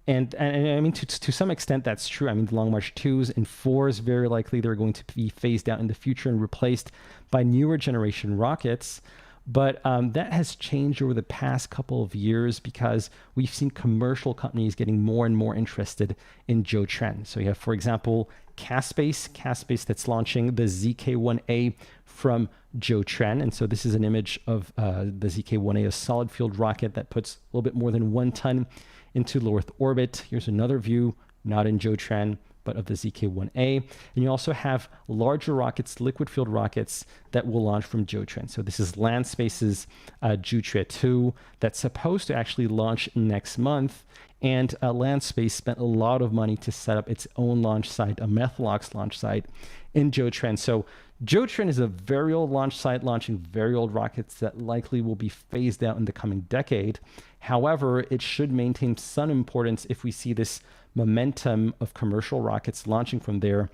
And I mean, to some extent, that's true. I mean, the Long March 2s and 4s, very likely they're going to be phased out in the future and replaced by newer generation rockets. But that has changed over the past couple of years because we've seen commercial companies getting more and more interested in Jiuquan. So you have, for example, Caspace that's launching the ZK-1A from Jiuquan. And so this is an image of the ZK-1A, a solid fueled rocket that puts a little bit more than 1 ton into low Earth orbit. Here's another view, not in Jiuquan, but of the ZK-1A. And you also have larger rockets, liquid fueled rockets that will launch from Jiuquan. So this is Landspace's Jiuque-2 that's supposed to actually launch next month. And Landspace spent a lot of money to set up its own launch site, a Methalox launch site in Jiuquan. So Jiuquan is a very old launch site launching very old rockets that likely will be phased out in the coming decade. However, it should maintain some importance if we see this momentum of commercial rockets launching from there,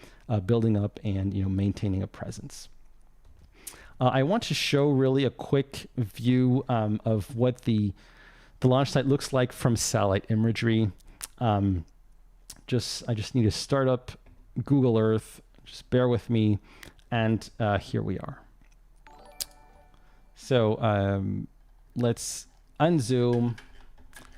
building up and maintaining a presence. I want to show really a quick view of what the launch site looks like from satellite imagery. I just need to start up Google Earth. Just bear with me. And here we are. So let's unzoom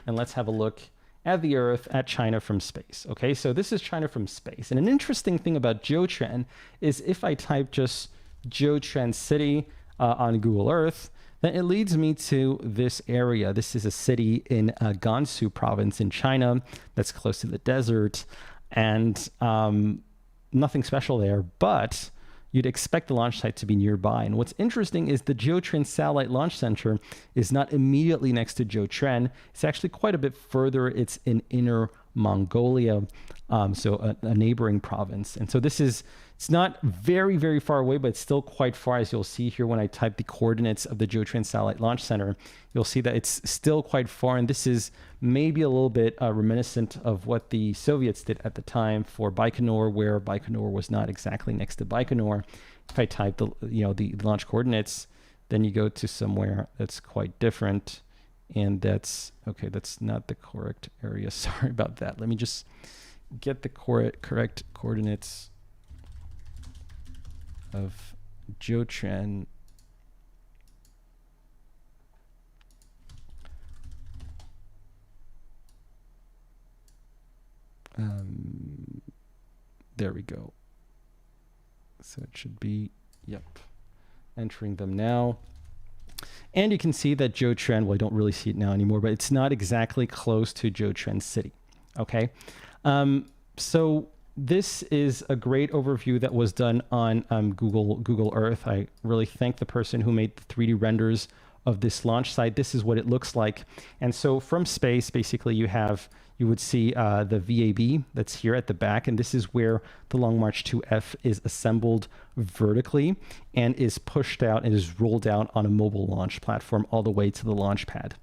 and let's have a look at the Earth, at China from space. Okay, so this is China from space. And an interesting thing about Jiuquan is if I type just Jiuquan city on Google Earth, then it leads me to this area. This is a city in Gansu province in China that's close to the desert. And nothing special there, but you'd expect the launch site to be nearby. And what's interesting is the Jiuquan Satellite Launch Center is not immediately next to Jiuquan. It's actually quite a bit further. It's in Inner Mongolia, so a neighboring province. And so it's not very, very far away, but it's still quite far, as you'll see here when I type the coordinates of the Jiuquan Satellite Launch Center. You'll see that it's still quite far, and this is maybe a little bit reminiscent of what the Soviets did at the time for Baikonur, where Baikonur was not exactly next to Baikonur. If I type the launch coordinates, then you go to somewhere that's quite different. And that's, okay, that's not the correct area. Sorry about that. Let me just get the correct coordinates of Jiuquan. There we go. So it should be, yep, entering them now. And you can see that Jiuquan, well, I don't really see it now anymore, but it's not exactly close to Jiuquan City. Okay. So this is a great overview that was done on Google Earth. I really thank the person who made the 3D renders of this launch site. This is what it looks like. And so from space, basically you would see the VAB that's here at the back, and this is where the Long March 2F is assembled vertically and is pushed out and is rolled out on a mobile launch platform all the way to the launch pad.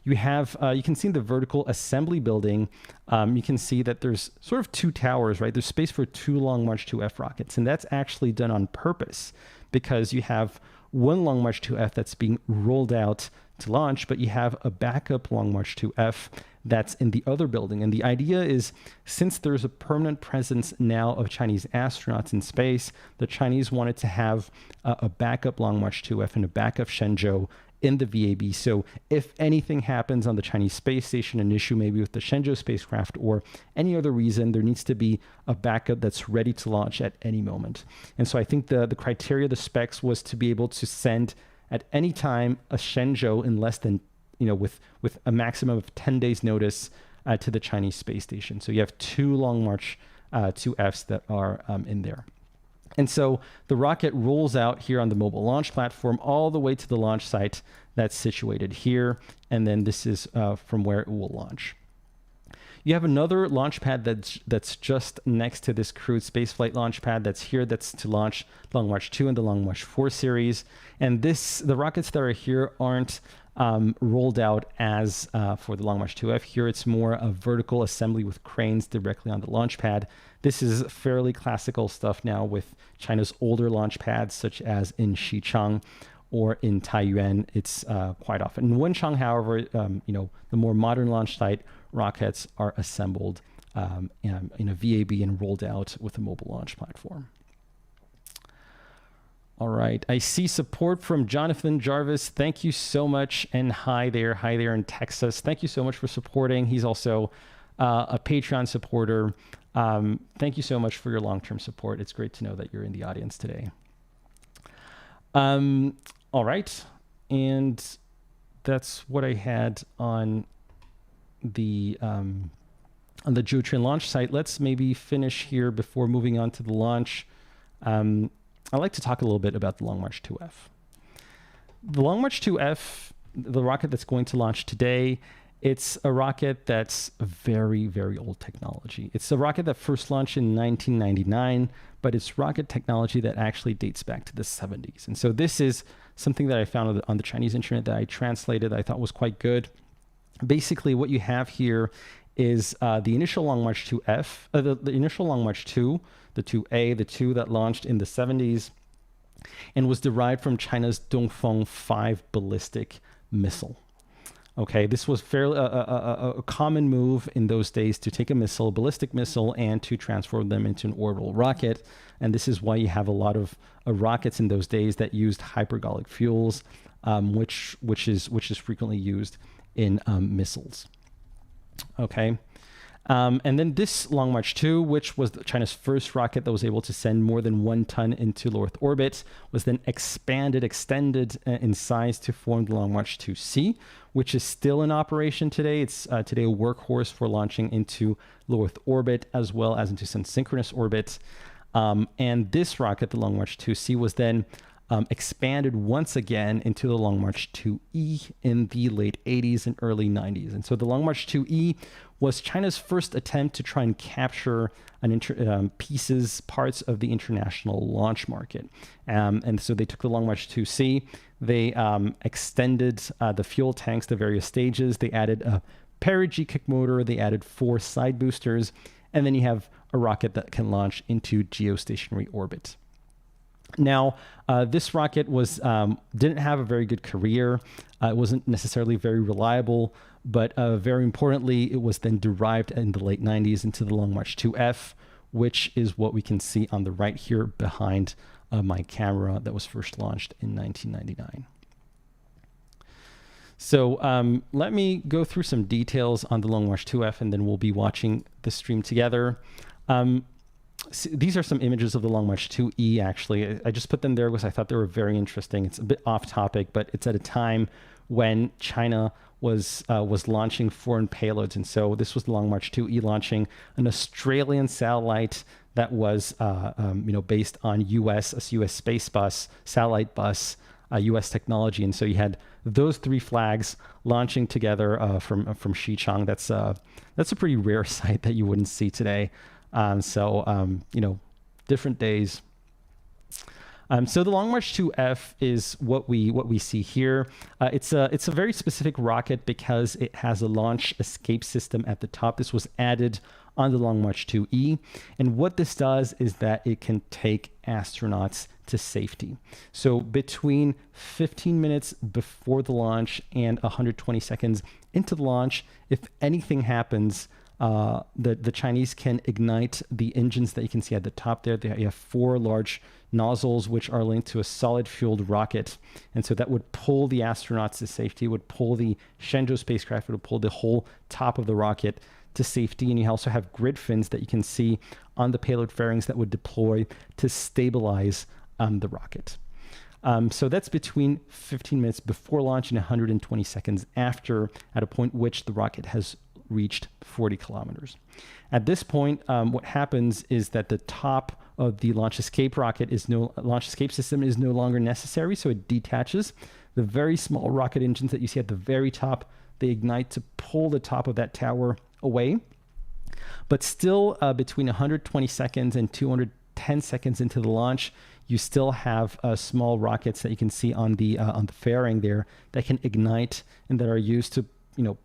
You have, you can see the vertical assembly building. You can see that there's sort of two towers, right? There's space for two Long March 2F rockets, and that's actually done on purpose because you have one Long March 2F that's being rolled out to launch, but you have a backup Long March 2F that's in the other building. And the idea is, since there's a permanent presence now of Chinese astronauts in space, the Chinese wanted to have a backup Long March 2F and a backup Shenzhou in the VAB. So if anything happens on the Chinese space station, an issue maybe with the Shenzhou spacecraft or any other reason, there needs to be a backup that's ready to launch at any moment. And so I think the criteria, the specs was to be able to send at any time a Shenzhou in less than, with a maximum of 10 days notice to the Chinese space station. So you have two Long March 2Fs that are in there. And so the rocket rolls out here on the mobile launch platform all the way to the launch site that's situated here. And then this is from where it will launch. You have another launch pad that's just next to this crewed spaceflight launch pad that's here, that's to launch Long March 2 and the Long March 4 series. And the rockets that are here aren't rolled out as for the Long March 2F. Here it's more a vertical assembly with cranes directly on the launch pad. This is fairly classical stuff now with China's older launch pads, such as in Xichang or in Taiyuan. It's quite often. In Wenchang, however, the more modern launch site, rockets are assembled in a VAB and rolled out with a mobile launch platform. All right, I see support from Jonathan Jarvis. Thank you so much, and hi there in Texas. Thank you so much for supporting. He's also a Patreon supporter. Thank you so much for your long-term support. It's great to know that you're in the audience today. All right, and that's what I had on the Jiuquan launch site. Let's maybe finish here before moving on to the launch. I'd like to talk a little bit about the Long March 2F. The Long March 2F, the rocket that's going to launch today, it's a rocket that's very, very old technology. It's a rocket that first launched in 1999, but it's rocket technology that actually dates back to the 70s. And so this is something that I found on the Chinese internet that I translated, I thought was quite good. Basically, what you have here is the initial Long March 2F, the initial Long March 2, the 2A, the 2 that launched in the 70s, and was derived from China's Dongfang 5 ballistic missile. Okay, this was fairly a common move in those days to take a missile, a ballistic missile, and to transform them into an orbital rocket. And this is why you have a lot of rockets in those days that used hypergolic fuels, which is frequently used in missiles. Okay. And then this Long March 2, which was China's first rocket that was able to send more than 1 ton into low Earth orbit, was then extended in size to form the Long March 2C, which is still in operation today. It's today a workhorse for launching into low Earth orbit as well as into some synchronous orbit. And this rocket, the Long March 2C, was then expanded once again into the Long March 2E in the late 80s and early 90s. And so the Long March 2E was China's first attempt to try and capture parts of the international launch market. And so they took the Long March 2C, they extended the fuel tanks to various stages, they added a perigee kick motor, they added 4 side boosters, and then you have a rocket that can launch into geostationary orbit. Now, this rocket was didn't have a very good career. It wasn't necessarily very reliable, but very importantly, it was then derived in the late 90s into the Long March 2F, which is what we can see on the right here behind my camera that was first launched in 1999. So let me go through some details on the Long March 2F, and then we'll be watching the stream together. These are some images of the Long March 2E, actually. I just put them there because I thought they were very interesting. It's a bit off topic, but it's at a time when China was launching foreign payloads. And so this was the Long March 2E launching an Australian satellite that was based on US space bus, satellite bus, US technology. And so you had those three flags launching together from Xichang. That's a pretty rare sight that you wouldn't see today. Different days. So the Long March 2F is what we see here. It's a very specific rocket because it has a launch escape system at the top. This was added on the Long March 2E. And what this does is that it can take astronauts to safety. So between 15 minutes before the launch and 120 seconds into the launch, if anything happens, the Chinese can ignite the engines that you can see at the top there. They have four large nozzles which are linked to a solid fueled rocket, and so that would pull the astronauts to safety. It would pull the Shenzhou spacecraft. It would pull the whole top of the rocket to safety. And you also have grid fins that you can see on the payload fairings that would deploy to stabilize the rocket. So that's between 15 minutes before launch and 120 seconds after, at a point which the rocket has reached 40 kilometers. At this point, what happens is that the top of the launch escape system is no longer necessary, so it detaches. The very small rocket engines that you see at the very top, they ignite to pull the top of that tower away. But still, between 120 seconds and 210 seconds into the launch, you still have small rockets that you can see on the fairing there that can ignite and that are used to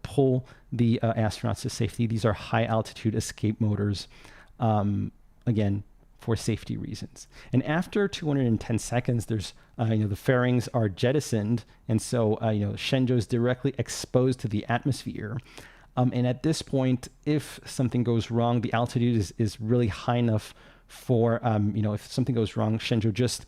pull the astronauts to safety. These are high altitude escape motors, again, for safety reasons. And after 210 seconds, there's, the fairings are jettisoned. And so, Shenzhou is directly exposed to the atmosphere. And at this point, if something goes wrong, the altitude is really high enough for, if something goes wrong, Shenzhou just,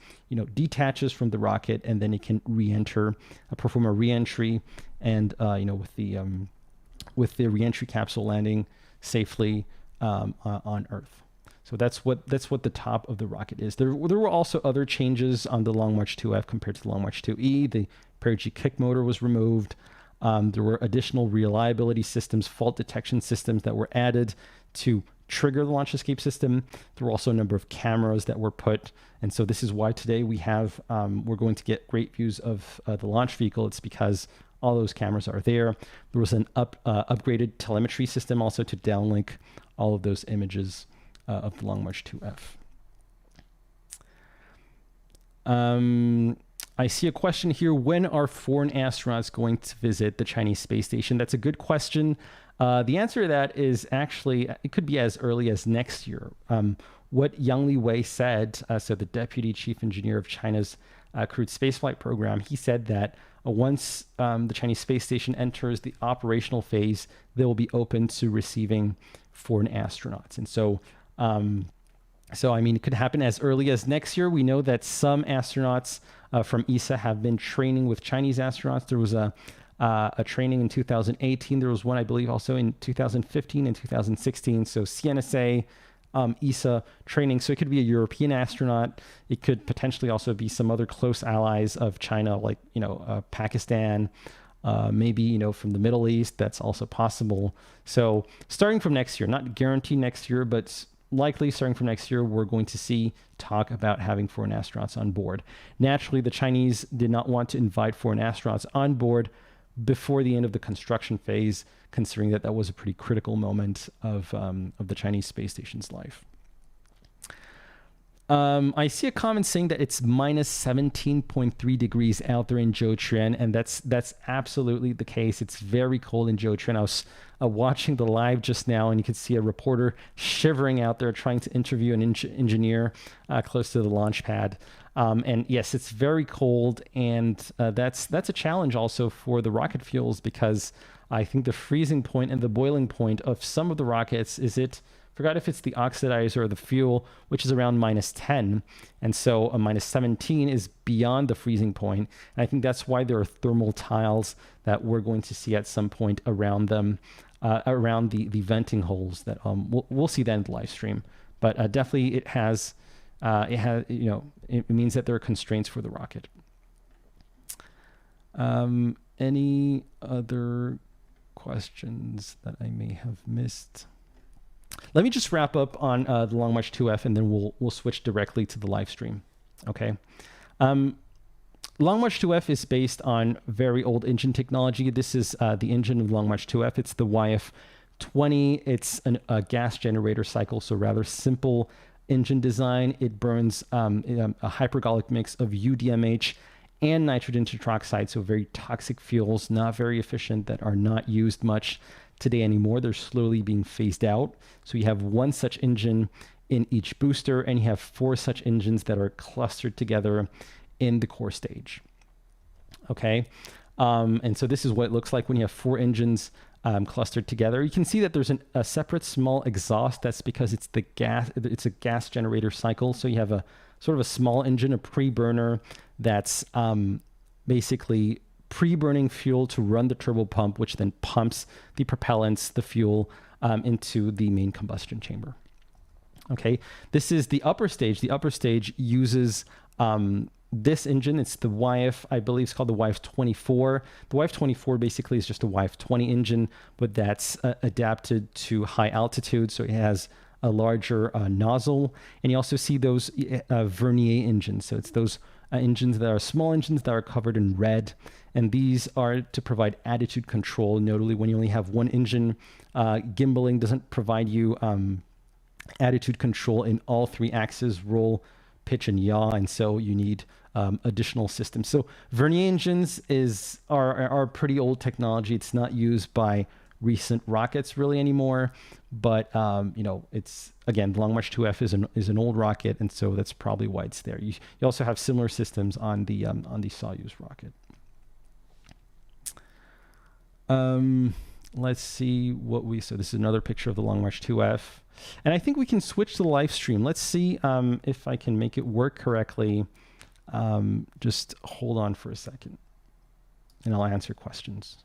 detaches from the rocket, and then it can re-enter, perform a re-entry, and, with the re-entry capsule landing safely on Earth. So that's what the top of the rocket is. There were also other changes on the Long March 2F compared to the Long March 2E. The perigee kick motor was removed. There were additional reliability systems, fault detection systems that were added to trigger the launch escape system. There were also a number of cameras that were put. And so this is why today we're going to get great views of the launch vehicle. It's because all those cameras are there. There was an upgraded telemetry system also to downlink all of those images of the Long March 2F. I see a question here. When are foreign astronauts going to visit the Chinese space station? That's a good question. The answer to that is actually, it could be as early as next year. What Yang Liwei said, so the deputy chief engineer of China's crewed spaceflight program, he said that once the Chinese space station enters the operational phase, they will be open to receiving foreign astronauts. And so, it could happen as early as next year. We know that some astronauts from ESA have been training with Chinese astronauts. There was a training in 2018. There was one, I believe, also in 2015 and 2016. So CNSA, ESA training. So it could be a European astronaut. It could potentially also be some other close allies of China, like, Pakistan, maybe, from the Middle East. That's also possible. So starting from next year, not guaranteed next year, but likely starting from next year, we're going to see talk about having foreign astronauts on board. Naturally, the Chinese did not want to invite foreign astronauts on board before the end of the construction phase, considering that was a pretty critical moment of the Chinese space station's life. I see a comment saying that it's minus 17.3 degrees out there in Jiuquan, and that's absolutely the case. It's very cold in Jiuquan. I was watching the live just now, and you could see a reporter shivering out there trying to interview an engineer close to the launch pad. And yes, it's very cold, and that's a challenge also for the rocket fuels, because I think the freezing point and the boiling point of some of the rockets forgot if it's the oxidizer or the fuel, which is around -10. And so a -17 is beyond the freezing point. And I think that's why there are thermal tiles that we're going to see at some point around them, around the venting holes that we'll see that in the live stream. But definitely it means that there are constraints for the rocket. Any other questions that I may have missed? Let me just wrap up on the Long March 2F, and then we'll switch directly to the live stream. Okay. Long March 2F is based on very old engine technology. This is the engine of Long March 2F. It's the YF-20. It's a gas generator cycle, so rather simple engine design. It burns a hypergolic mix of UDMH and nitrogen tetroxide, so very toxic fuels, not very efficient, that are not used much today anymore. They're slowly being phased out. So you have one such engine in each booster, and you have 4 such engines that are clustered together in the core stage. Okay, and so this is what it looks like when you have 4 engines clustered together. You can see that there's a separate small exhaust. That's because it's a gas generator cycle. So you have a sort of a small engine, a pre-burner, that's basically pre-burning fuel to run the turbo pump, which then pumps the propellants, the fuel, into the main combustion chamber. Okay, this is the upper stage. The upper stage uses this engine. It's the YF, I believe it's called the YF-24. The YF-24 basically is just a YF-20 engine, but that's adapted to high altitude. So it has a larger nozzle. And you also see those vernier engines. So it's those engines that are small engines that are covered in red. And these are to provide attitude control. Notably, when you only have one engine, gimbaling doesn't provide you attitude control in all 3 axes, roll, pitch, and yaw, and so you need additional systems. So vernier engines are pretty old technology. It's not used by recent rockets really anymore, but it's, again, the Long March 2F is an old rocket, and so that's probably why it's there. You also have similar systems on the Soyuz rocket. Let's see so this is another picture of the Long March 2F. And I think we can switch to the live stream. Let's see if I can make it work correctly. Just hold on for a second, and I'll answer questions.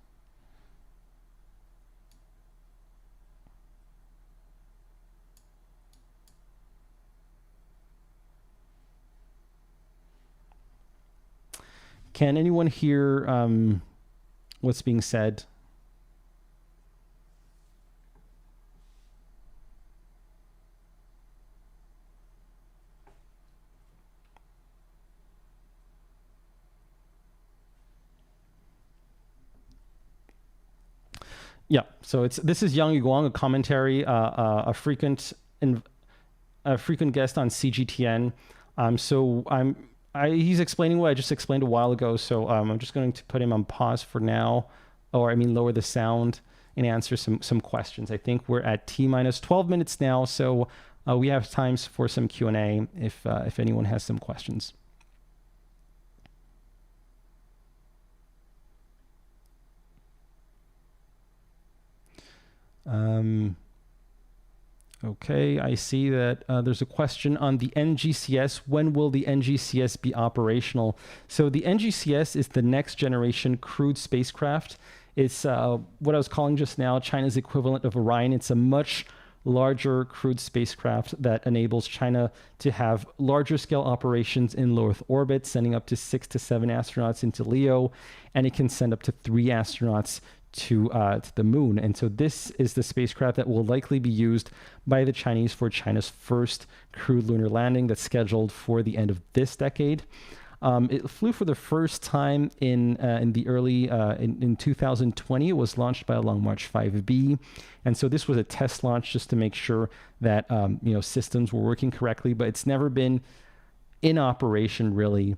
Can anyone hear what's being said? Yeah, so this is Yang Yuguang, a commentary, a frequent guest on CGTN. He's explaining what I just explained a while ago, so I'm just going to put him on pause for now, lower the sound and answer some questions. I think we're at T-minus 12 minutes now, so we have times for some Q&A if anyone has some questions. Okay, I see that there's a question on the NGCS. When will the NGCS be operational? So the NGCS is the next generation crewed spacecraft. It's what I was calling just now China's equivalent of Orion. It's a much larger crewed spacecraft that enables China to have larger scale operations in low Earth orbit, sending up to 6 to 7 astronauts into LEO, and it can send up to 3 astronauts to the moon. And so this is the spacecraft that will likely be used by the Chinese for China's first crewed lunar landing that's scheduled for the end of this decade. It flew for the first time in 2020. It was launched by a Long March 5B, and so this was a test launch just to make sure that systems were working correctly. But it's never been in operation really.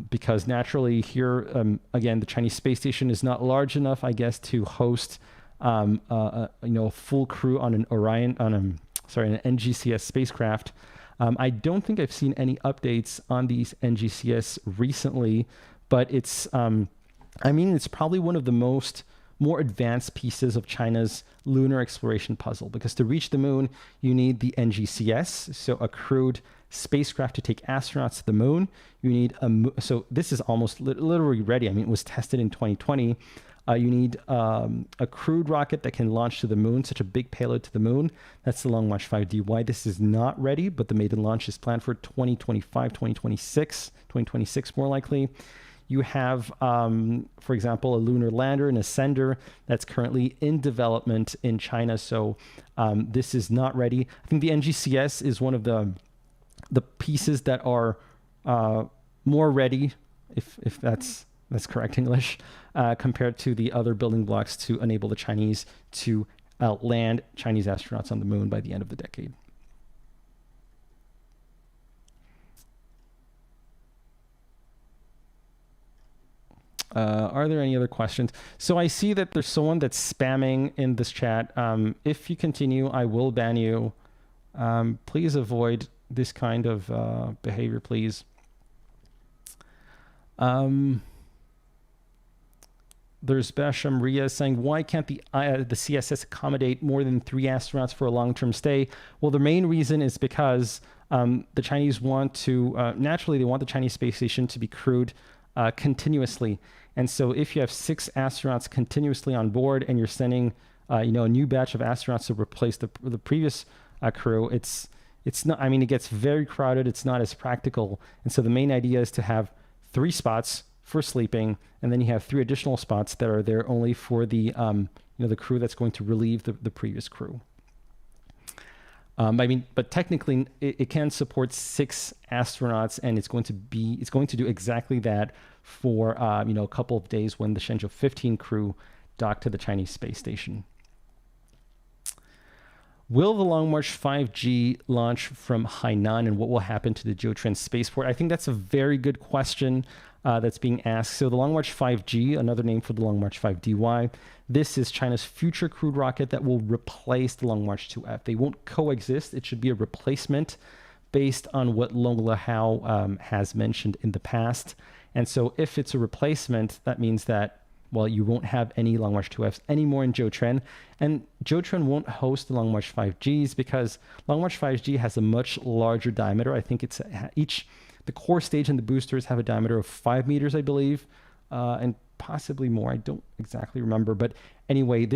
Because naturally here, again, the Chinese space station is not large enough, I guess, to host a full crew on an an NGCS spacecraft. I don't think I've seen any updates on these NGCS recently, but it's, it's probably one of the more advanced pieces of China's lunar exploration puzzle, because to reach the moon, you need the NGCS, so a crewed spacecraft to take astronauts to the moon. You need so this is almost literally ready. It was tested in 2020. You need a crewed rocket that can launch to the moon, such a big payload to the moon. That's the Long March 5DY. This is not ready, but the maiden launch is planned for 2026 more likely. You have, for example, a lunar lander and a sender that's currently in development in China. So this is not ready. I think the NGCS is one of the pieces that are more ready, if that's correct English, compared to the other building blocks to enable the Chinese to land Chinese astronauts on the moon by the end of the decade. Are there any other questions? So I see that there's someone that's spamming in this chat. If you continue, I will ban you. Please avoid this kind of behavior, please. There's Basham Ria saying, why can't the CSS accommodate more than 3 astronauts for a long-term stay? Well, the main reason is because the Chinese want to, naturally, they want the Chinese space station to be crewed continuously. And so if you have 6 astronauts continuously on board and you're sending a new batch of astronauts to replace the previous crew, it's not, it gets very crowded. It's not as practical. And so the main idea is to have 3 spots for sleeping, and then you have 3 additional spots that are there only for the the crew that's going to relieve the previous crew. But technically it can support 6 astronauts, and it's going to do exactly that for a couple of days when the Shenzhou-15 crew dock to the Chinese space station. Will the Long March 5G launch from Hainan, and what will happen to the Jiuquan spaceport? I think that's a very good question that's being asked. So the Long March 5G, another name for the Long March 5DY, this is China's future crewed rocket that will replace the Long March 2F. They won't coexist. It should be a replacement based on what Long Lehao has mentioned in the past. And so if it's a replacement, that means that, well, you won't have any Long March 2Fs anymore in Jiuquan. And Jiuquan won't host the Long March 5Gs because Long March 5G has a much larger diameter. I think it's the core stage and the boosters have a diameter of 5 meters, I believe, and possibly more. I don't exactly remember. But anyway,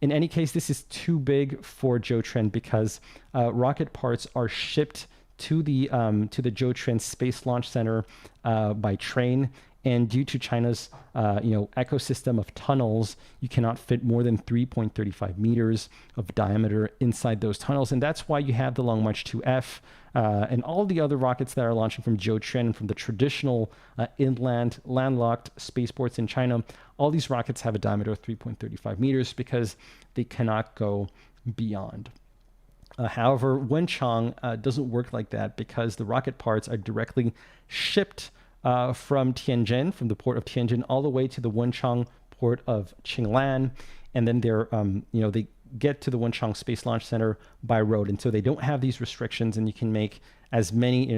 in any case, this is too big for Jiuquan because rocket parts are shipped to the Jiuquan Space Launch Center by train. And due to China's ecosystem of tunnels, you cannot fit more than 3.35 meters of diameter inside those tunnels. And that's why you have the Long March 2F and all the other rockets that are launching from Jiuquan, from the traditional inland landlocked spaceports in China. All these rockets have a diameter of 3.35 meters because they cannot go beyond. However, Wenchang doesn't work like that because the rocket parts are directly shipped from Tianjin, from the port of Tianjin, all the way to the Wenchang port of Qinglan, and then they get to the Wenchang Space Launch Center by road, and so they don't have these restrictions, and you can make as many,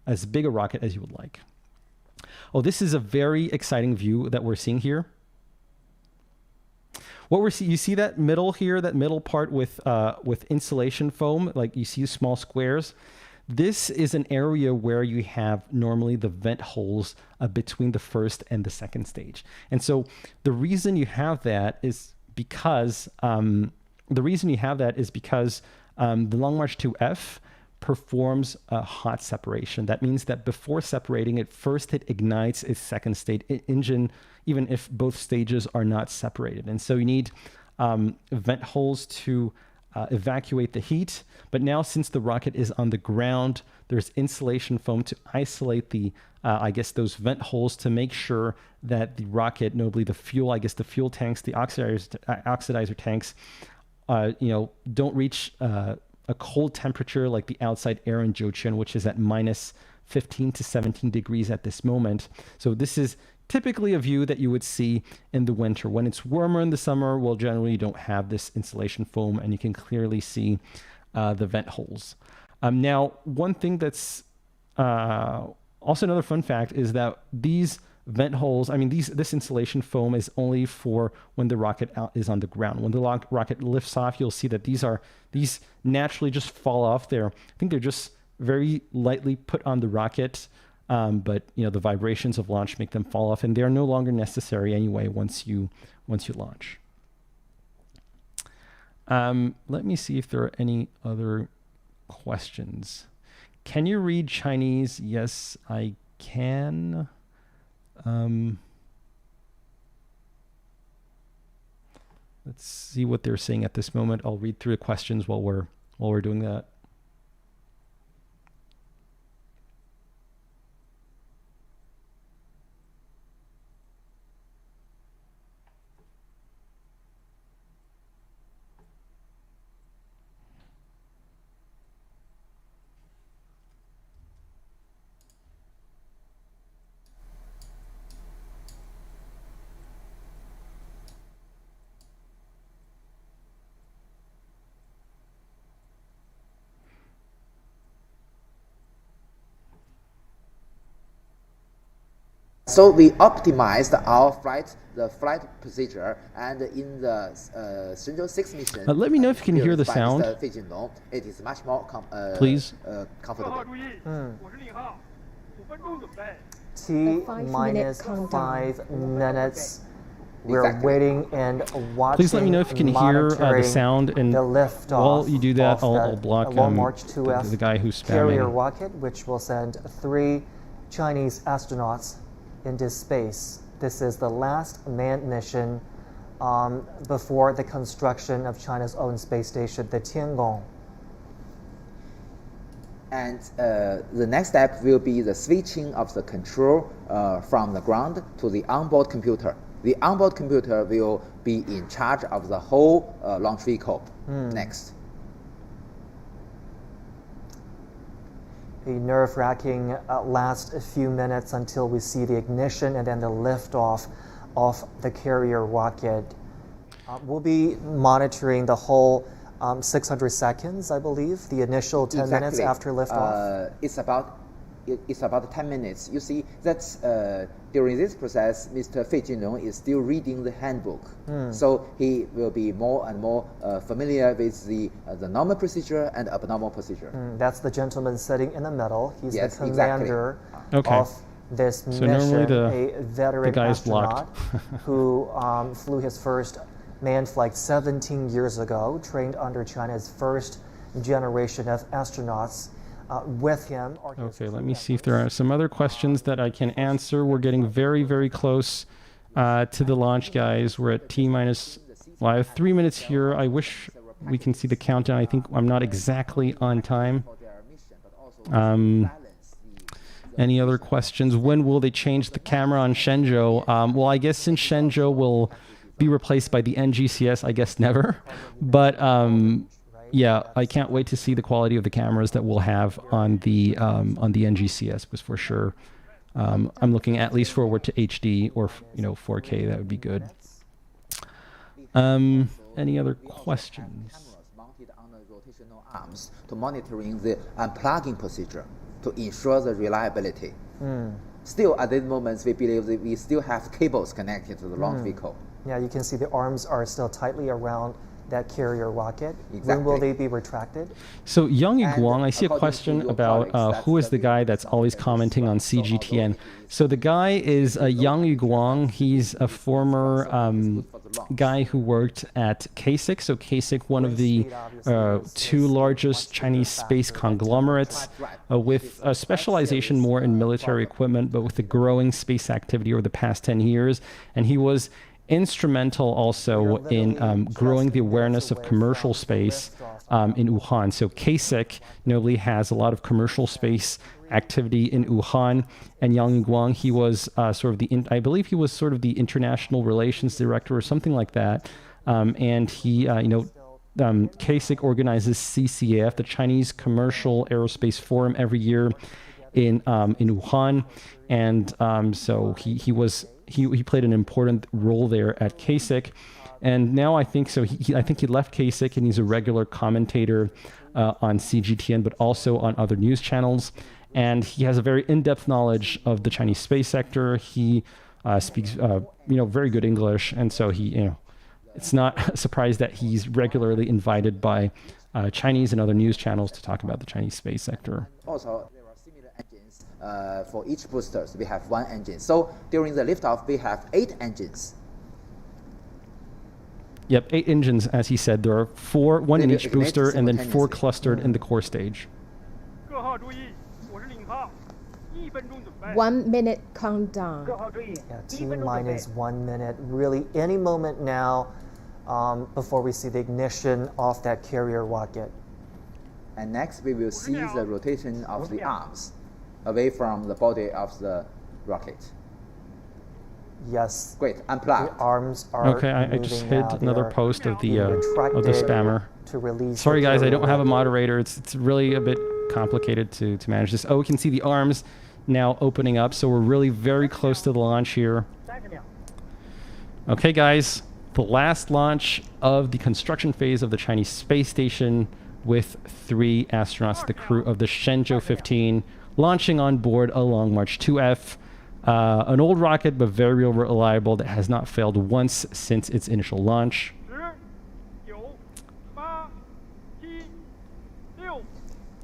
as big a rocket as you would like. Oh, this is a very exciting view that we're seeing here. You see that middle here, that middle part with insulation foam, like you see small squares. This is an area where you have normally the vent holes between the first and the second stage. And so the reason you have that is because the Long March 2F performs a hot separation. That means that before separating it, first it ignites its second stage engine, even if both stages are not separated. And so you need vent holes to evacuate the heat. But now, since the rocket is on the ground, there's insulation foam to isolate those vent holes to make sure that the rocket, notably the fuel tanks, the oxidizer tanks, don't reach a cold temperature like the outside air in Jiuquan, which is at minus 15 to 17 degrees at this moment. So this is typically a view that you would see in the winter. When it's warmer in the summer, well, generally you don't have this insulation foam, and you can clearly see the vent holes. Now, one thing that's also another fun fact is that these vent holes, I mean, this insulation foam is only for when the rocket is on the ground. When the rocket lifts off, you'll see that these naturally just fall off there. I think they're just very lightly put on the rocket, but the vibrations of launch make them fall off, and they're no longer necessary anyway once you launch. Let me see if there are any other questions. Can you read Chinese? Yes, I can. Let's see what they're saying at this moment. I'll read through the questions while we're doing that. So we optimized our the flight procedure, and in the Shenzhou-15 mission. Let me know if you can hear the sound. It is much more please. Comfortable. T-minus 5 minutes. We're waiting and watching. Please let me know if you can hear the sound, and while you do that, I'll block the guy who's spamming. Carrier rocket, which will send 3 Chinese astronauts into space. This is the last manned mission before the construction of China's own space station, the Tiangong. And the next step will be the switching of the control from the ground to the onboard computer. The onboard computer will be in charge of the whole launch vehicle next. A nerve-wracking last few minutes until we see the ignition and then the liftoff of the carrier rocket. We'll be monitoring the whole 600 seconds, I believe, the initial 10 minutes after liftoff. It's about 10 minutes. You see, that's during this process, Mr. Fei Junlong is still reading the handbook. So he will be more and more familiar with the normal procedure and abnormal procedure. That's the gentleman sitting in the middle. He's yes, the commander of this mission, a veteran astronaut who flew his first manned flight 17 years ago, trained under China's first generation of astronauts. With him. Okay, let me see if there are some other questions that I can answer. We're getting very, very close to the launch, guys. We're at T-minus, well, I have 3 minutes here. I wish we can see the countdown. I think I'm not exactly on time. Any other questions? When will they change the camera on Shenzhou? Well, I guess since Shenzhou will be replaced by the NGCS, I guess never. But yeah, I can't wait to see the quality of the cameras that we'll have on the NGCS, because for sure, I'm looking at least forward to HD or 4K. That would be good. Any other questions? Mounted on the rotational arms to monitoring the unplugging procedure to ensure the reliability. Still, at this moment, we believe that we still have cables connected to the launch vehicle. Yeah, you can see the arms are still tightly around that carrier rocket. Exactly. When will they be retracted? So Yang Guang, I see a question about who is the guy that's always commenting on CGTN. So the guy is Yang Guang. He's a former guy who worked at CASIC. So CASIC, one of the 2 largest Chinese space conglomerates, with a specialization more in military equipment, but with the growing space activity over the past 10 years. And he was instrumental also in growing the awareness of commercial space in Wuhan. So CASIC notably has a lot of commercial space activity in Wuhan, and Yang Guang, he was sort of I believe he was sort of the international relations director or something like that. And he, CASIC organizes CCAF, the Chinese Commercial Aerospace Forum, every year in Wuhan, and so he played an important role there at CASIC. And now I think so. I think he left KSIC and he's a regular commentator on CGTN, but also on other news channels. And he has a very in-depth knowledge of the Chinese space sector. He speaks, very good English, and so he, it's not a surprise that he's regularly invited by Chinese and other news channels to talk about the Chinese space sector. Also, there are similar engines for each boosters. We have one engine. So during the liftoff, we have 8 engines. Yep, 8 engines, as he said. There are 4, one in each booster, and then 4 clustered in the core stage. 1 minute countdown. Yeah, T-minus 1 minute. Really, any moment now before we see the ignition of that carrier rocket. And next, we will see the rotation of the arms away from the body of the rocket. Yes. Great, unplugged. The arms are Okay, I just hit another post of the spammer. To release. Sorry guys, I don't have a moderator. It's really a bit complicated to manage this. Oh, we can see the arms now opening up, so we're really very close to the launch here. Okay guys, the last launch of the construction phase of the Chinese space station with 3 astronauts, the crew of the Shenzhou-15, launching on board a Long March 2F. An old rocket, but very reliable, that has not failed once since its initial launch.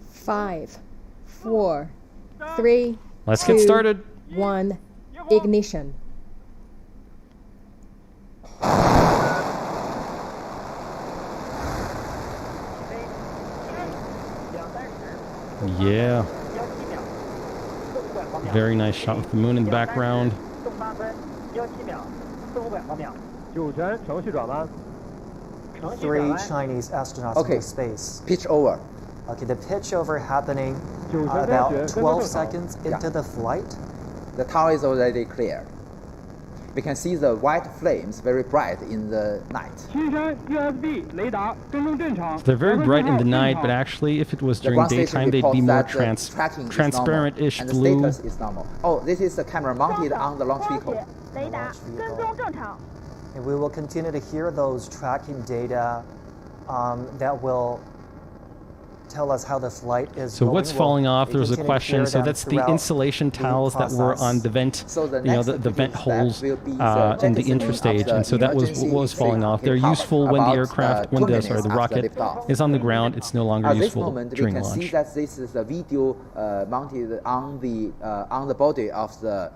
5, 4, 3, Let's 2, get started. 1, ignition. Yeah. Very nice shot with the moon in the background. 3 Chinese astronauts Okay. into space. Pitch over. Okay, the pitch over happening about 12 seconds into the flight. The tower is already clear. We can see the white flames very bright in the night. They're very bright in the night, but actually, if it was The during ground station daytime, they'd reports be more that the tracking is transparent-ish normal, and blue. the status is normal. Oh, this is the camera mounted on the launch vehicle. And we will continue to hear those tracking data that will tell us how the flight is So going. what's falling off? There was a continue to question. hear So them that's the throughout insulation the tiles that were process. on the vent, So the the next vent step holes will be the in the jettisoning of interstage, the and so that was emergency what was falling exit off. They're power useful when the about, aircraft, 2 when the minutes sorry, the after rocket liftoff. is on the ground. It's no longer At this useful moment, we during can see launch. that this is a video mounted on the body of the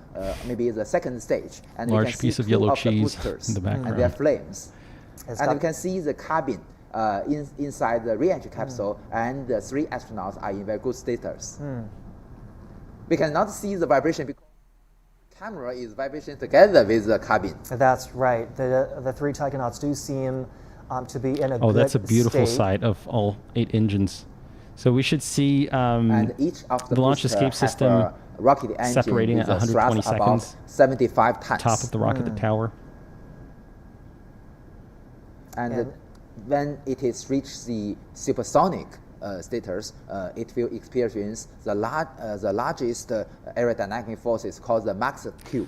maybe the second stage, and Large you can piece see of 2 yellow of the cheese boosters in the and their background. flames, It's and got- we can see the cabin inside the re-entry capsule, and the 3 astronauts are in very good status. We cannot see the vibration because the camera is vibrating together with the cabin. That's right. The 3 Taikonauts do seem to be in a Oh, good that's a beautiful state. sight of all 8 engines. So we should see And each of the the launch booster escape have system a rocket engine separating with at a 120 thrust about seconds. 75 tons. top of the rocket, the tower. And when it is reached the supersonic status, it will experience the largest aerodynamic forces called the Max Q.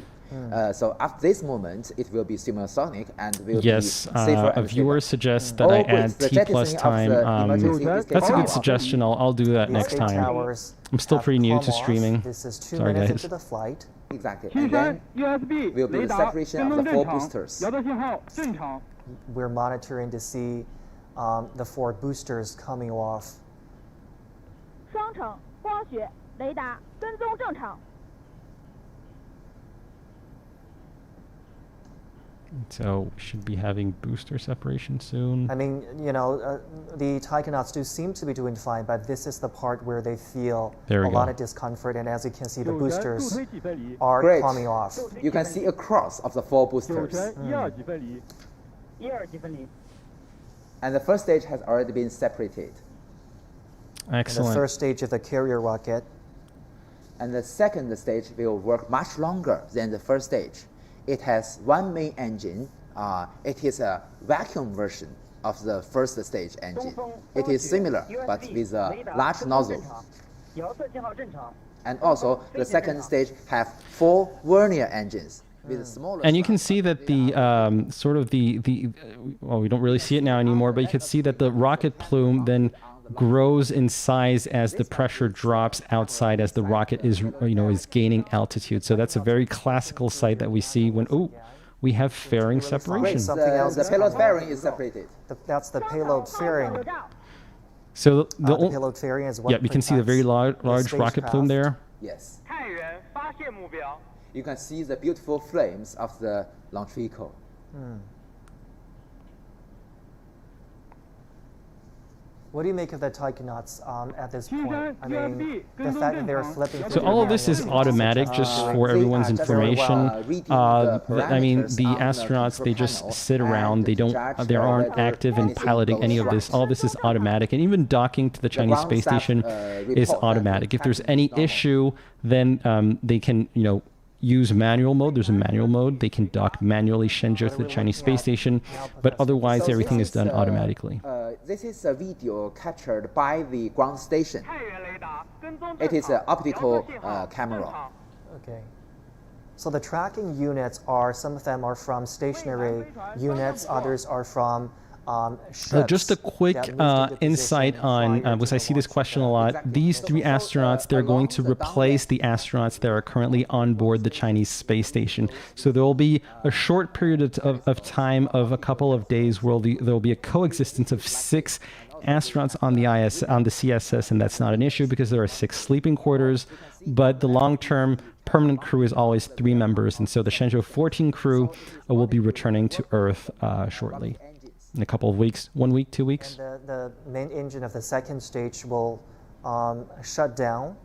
So at this moment, it will be supersonic and will Yes, be safer a and viewer safer. suggests that Oh, I great. add The T plus jettisoning of time. the emergency escape That's a good power. suggestion. I'll do that The next escape time. towers I'm still have pretty new come to off. streaming. This is 2 Sorry, minutes guys. into the flight. Exactly. And then will be the separation of the 4 boosters. We're monitoring to see the 4 boosters coming off. 双程光学雷达跟踪正常。 So we should be having booster separation soon. I mean, the Taikonauts do seem to be doing fine, but this is the part where they feel There we a lot go. of discomfort, and as you can see, the boosters are Great. coming off. You can see a cross of the 4 boosters. And the first stage has already been separated. In the Excellent. first stage of the carrier rocket, And the second stage will work much longer than the first stage. It has 1 main engine. It is a vacuum version of the first stage engine. It is similar, but with a large nozzle. And also, the second stage have 4 vernier engines. with smaller. And you can size, see that the sort of well, we don't really see it now anymore, but you can see that the rocket plume then grows in size as the pressure drops outside as the rocket is is gaining altitude. So that's a very classical sight that we see when we have fairing separation. Something else the is payload coming. fairing is separated. That's the payload fairing. So The payload fairing is what yeah, you can see the very protects large the rocket plume spacecraft. there. Yes. You can see the beautiful flames of the launch vehicle. What do you make of the taikonauts at this point? I mean, the fact that they're flipping. So all of this is automatic, just for they everyone's are just very information. well reading the I mean, parameters the on the astronauts, they control just panel sit around. They and don't, judge they aren't whether active in anything piloting goes any of this. right. All this is automatic, and even docking to the Chinese ground space staff, station report is that automatic. the If there's captain any is normal. issue, then they can, use manual mode. There's a manual mode. They can dock manually Shenzhou to the Chinese space station, but otherwise So everything this is done automatically. This is a video captured by the ground station. It is an optical camera. Okay. So the tracking units some of them are from stationary units, others are from ships. Just a quick that moved into insight position on, prior because to I the see this launch question a window. lot. Exactly. These So three astronauts, they're going to replace the astronauts that are currently on board the Chinese space station. So there will be a short period of time of a couple of days where there will be a coexistence of 6 astronauts on the CSS, and that's not an issue because there are 6 sleeping quarters. But the long-term permanent crew is always 3 members, and so the Shenzhou-15 crew will be returning to Earth shortly, in a couple of weeks, 1 week, 2 weeks. And the main engine of the second stage will shut down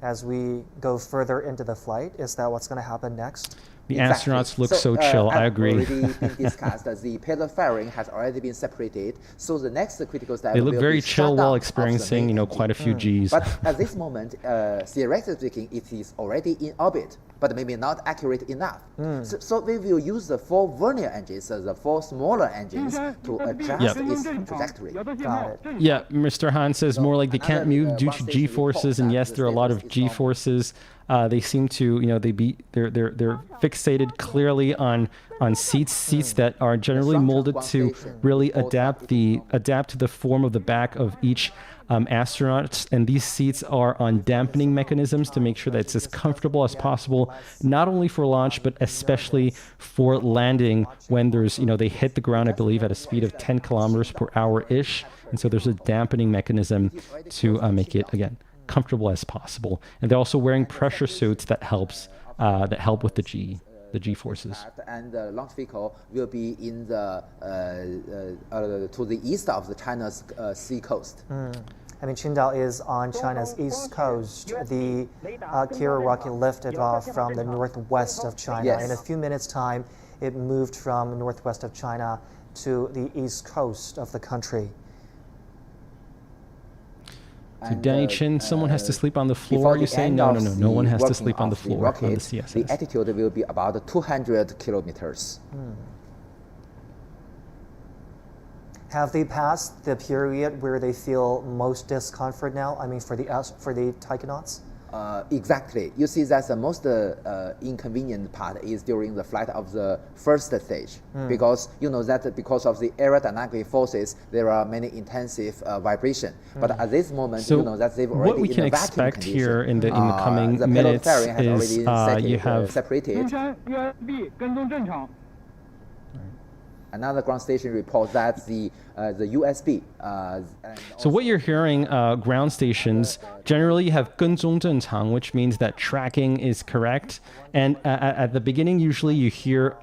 as we go further into the flight. Is that what's going to happen next? The Exactly. astronauts look so chill. I as agree. already been discussed, the payload fairing has already been separated. So the next critical step They look will very be chill shutdown while of the experiencing, main quite a few engine. Gs. But at this moment, theoretically speaking, it is already in orbit, but maybe not accurate enough. So we will use the 4 vernier engines, the 4 smaller engines, to adjust its trajectory. Got it. Yeah, Mr. Han says more like they can't another, move due to ground station G-forces, report and that yes, the there are a lot of status is normal. G-forces. They seem to, they're fixated clearly on seats that are generally molded to really adapt to the form of the back of each astronaut, and these seats are on dampening mechanisms to make sure that it's as comfortable as possible, not only for launch but especially for landing when there's, they hit the ground, I believe, at a speed of 10 kilometers per hour ish, and so there's a dampening mechanism to make it again comfortable as possible. And they're also wearing pressure suits that help with the G forces. And the launch vehicle will be in the to the east of the China's sea coast. I mean, Qingdao is on China's east coast. The carrier rocket lifted off from the northwest of China. Yes. In a few minutes' time, it moved from northwest of China to the east coast of the country. So Danny Chin, someone has to sleep on the floor. Before You the say end no, of no one the has to working sleep on the of floor rocket, on the CSS. The altitude will be about 200 kilometers. Have they passed the period where they feel most discomfort now? I mean, for the taikonauts? Exactly. You see that the most inconvenient part is during the flight of the first stage, because you know that because of the aerodynamic forces, there are many intensive vibration. But at this moment, So you know that they've already what we in can a vacuum expect condition. here in the coming the payload minutes fairing has is already you have separated. Another ground station reports that the USB. So what you're hearing, ground stations generally have 跟踪正常, which means that tracking is correct. And at the beginning, usually you hear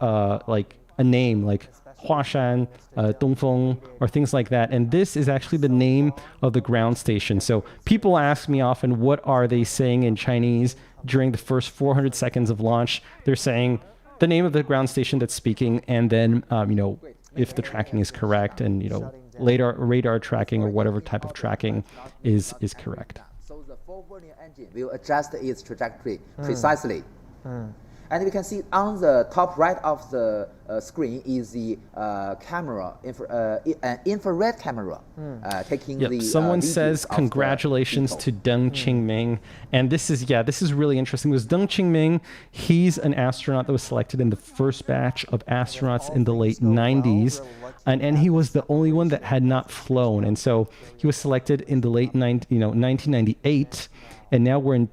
like a name like Huashan, Dongfang, or things like that. And this is actually the name of the ground station. So people ask me often, what are they saying in Chinese during the first 400 seconds of launch? They're saying the name of the ground station that's speaking, and then if the tracking is correct, and later radar tracking or whatever type of tracking is correct. So the 4 vernier engine will adjust its trajectory precisely. And we can see on the top right of the screen is the camera, an infrared camera taking Yep. the Someone videos says of the congratulations vehicle. to Deng Qingming, and this is really interesting. Because Deng Qingming, he's an astronaut that was selected in the first batch of astronauts in the late 90s, and he was the only one that had not flown, and so he was selected in the late 1998, and now we're in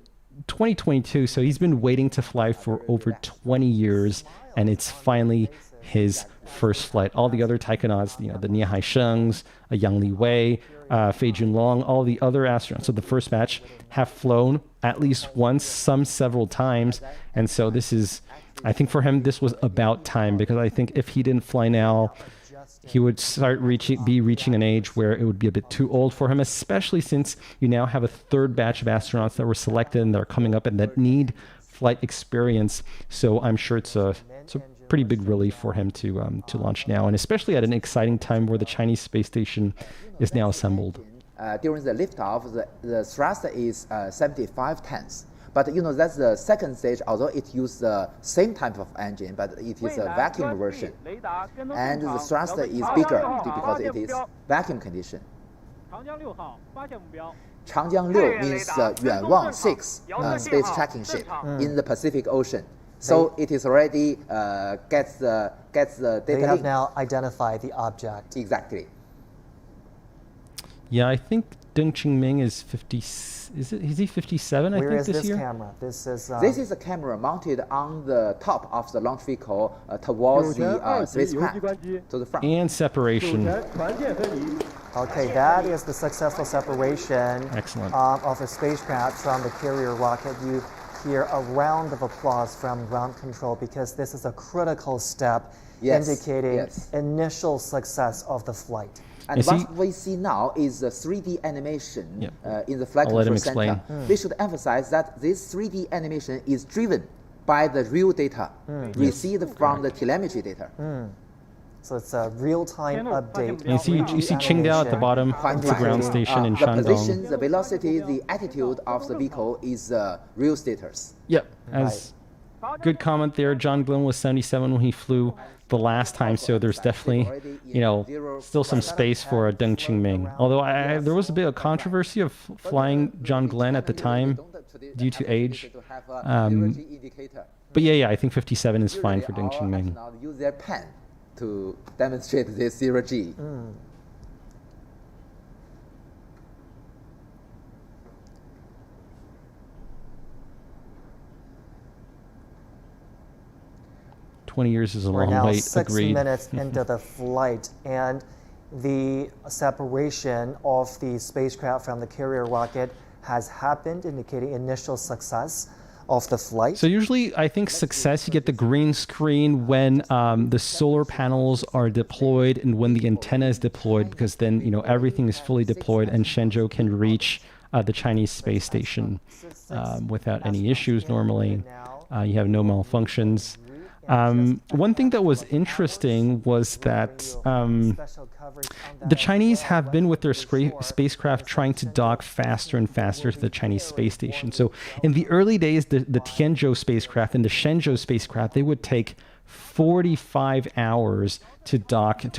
2022, so he's been waiting to fly for over 20 years, and it's finally his first flight. All the other taikonauts, the Nie Haishengs, Yang Li Wei, Fei Junlong, all the other astronauts of the first batch have flown at least once, some several times, and so I think for him, this was about time, because I think if he didn't fly now, he would be reaching an age where it would be a bit too old for him, especially since you now have a third batch of astronauts that were selected and they're coming up and that need flight experience. So I'm sure it's a pretty big relief for him to launch now, and especially at an exciting time where the Chinese space station is now assembled. During the liftoff, the thrust is 75 tons. But that's the second stage, although it uses the same type of engine, but it is a vacuum version. And the thrust is bigger because it is vacuum condition. Changjiang 6 means Yuanwang 6 space tracking ship in the Pacific Ocean. So it is already gets the data They have link. now identified the object. Exactly. Yeah, I think Deng Qingming is 50. Is he 57? Where I think is this this year. camera? This is a camera mounted on the top of the launch vehicle towards the spacecraft to the front. And separation. okay. That is the successful separation Excellent. of a spacecraft from the carrier rocket. You hear a round of applause from ground control because this is a critical step indicating initial success of the flight. And what we see now is the 3D animation in the flight I'll let him control center. explain. We should emphasize that this 3D animation is driven by the real data received from the telemetry data. So it's a real-time update. And you see Qingdao at the bottom of the ground station in The position, Shandong. the velocity, the attitude of the vehicle is real status. Yep. As good comment there. John Glenn was 77 when he flew the last time, so there's definitely, still some space for a Deng Qingming. Although there was a bit of controversy of flying John Glenn at the time due to age. But yeah, I think 57 is fine for Deng Qingming. Now use their pen to demonstrate this zero G. Mm. $20 is a We're long now wait. 6 Agreed. minutes into the flight, and the separation of the spacecraft from the carrier rocket has happened, indicating initial success of the flight. So usually, I think success, you get the green screen when the solar panels are deployed and when the antenna is deployed, because then everything is fully deployed and Shenzhou can reach the Chinese space station without any issues. Normally, you have no malfunctions. One thing that was interesting was that the Chinese have been with their spacecraft trying to dock faster and faster to the Chinese space station. So in the early days, the Tianzhou spacecraft and the Shenzhou spacecraft, they would take 45 hours to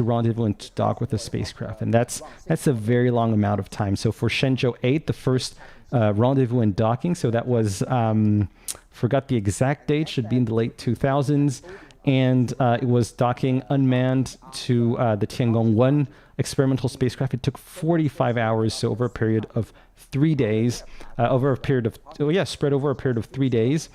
rendezvous and to dock with the spacecraft. And that's a very long amount of time. So for Shenzhou 8, the first rendezvous and docking, so that was... forgot the exact date, should be in the late 2000s, and it was docking unmanned to the Tiangong-1 experimental spacecraft. It took 45 hours, so over a period of 3 days, spread over a period of 3 days.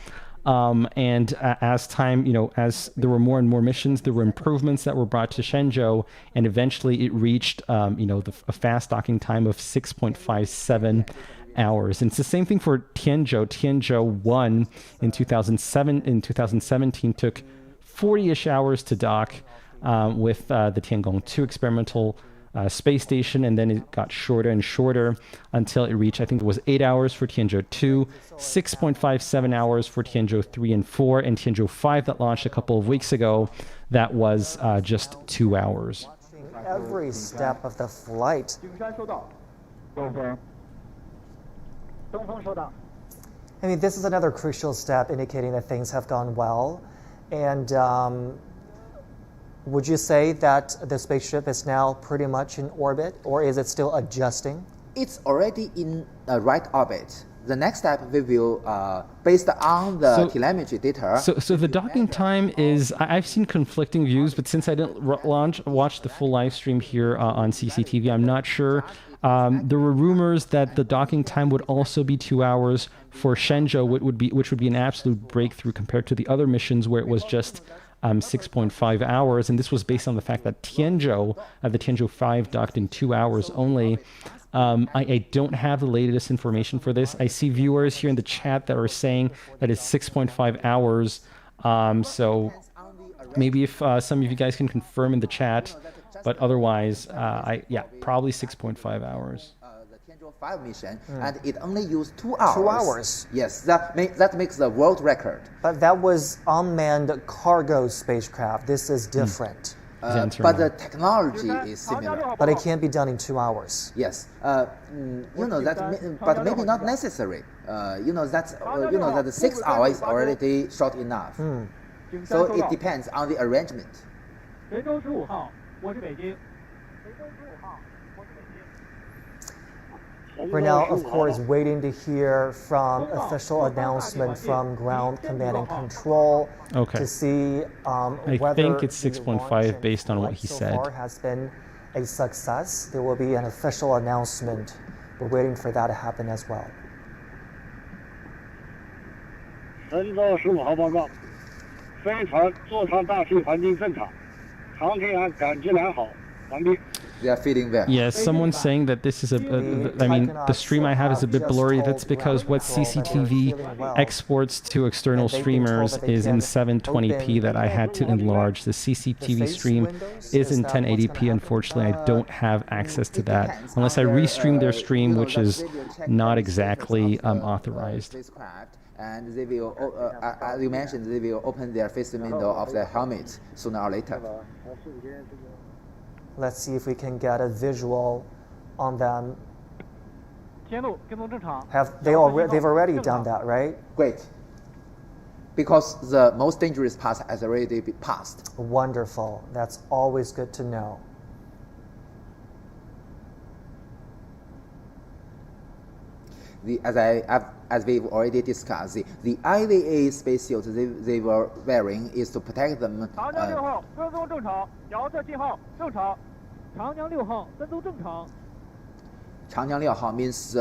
And as time, as there were more and more missions, there were improvements that were brought to Shenzhou, and eventually it reached, a fast docking time of 6.57 hours. And it's the same thing for Tianzhou. Tianzhou 1 in 2017 took 40-ish hours to dock with the Tiangong 2 experimental space station, and then it got shorter and shorter until it reached, I think it was 8 hours for Tianzhou 2, 6.57 hours for Tianzhou 3 and 4, and Tianzhou 5 that launched a couple of weeks ago, that was just 2 hours. Every step of the flight. I mean, this is another crucial step indicating that things have gone well. And would you say that the spaceship is now pretty much in orbit, or is it still adjusting? It's already in a right orbit. The next step we will, based on the telemetry data. So the docking time is, I've seen conflicting views, but since I didn't watch the full live stream here on CCTV, I'm not sure. There were rumors that the docking time would also be 2 hours for Shenzhou, which would be an absolute breakthrough compared to the other missions where it was just 6.5 hours. And this was based on the fact that Tianzhou, the Tianzhou-15 docked in 2 hours only. I don't have the latest information for this. I see viewers here in the chat that are saying that it's 6.5 hours. So maybe if some of you guys can confirm in the chat, but otherwise, probably 6.5 hours. The Tianzhou-5 mission, and it only used 2 hours. 2 hours. Yes, that makes the world record. But that was unmanned cargo spacecraft. This is different. But the technology is similar. But it can't be done in 2 hours. Yes, but maybe not necessary. That the 6 hours is already short enough. So it depends on the arrangement. We're now, of course, waiting to hear from official announcement from Ground Command and Control to see whether I think it's 6.5 based on what he said. So far has been a success. There will be an official announcement. We're waiting for that to happen as well. 15号报告，飞船座舱大气环境正常，航天员感知良好，完毕。 They are feeling well. Yes, someone's saying that this is the stream I have is a bit blurry. That's because what CCTV exports to external streamers is in 720p that I had to enlarge. The CCTV stream is in 1080p. Unfortunately, I don't have access to that unless I restream their stream, which is not exactly authorized. And they will, as you mentioned, they will open their face window of their helmet sooner or later. Let's see if we can get a visual on them. They've already done that, right? Great. Because the most dangerous part has already been passed. Wonderful. That's always good to know. As we've already discussed, the IVA spacesuit they were wearing is to protect them. 长江6号 means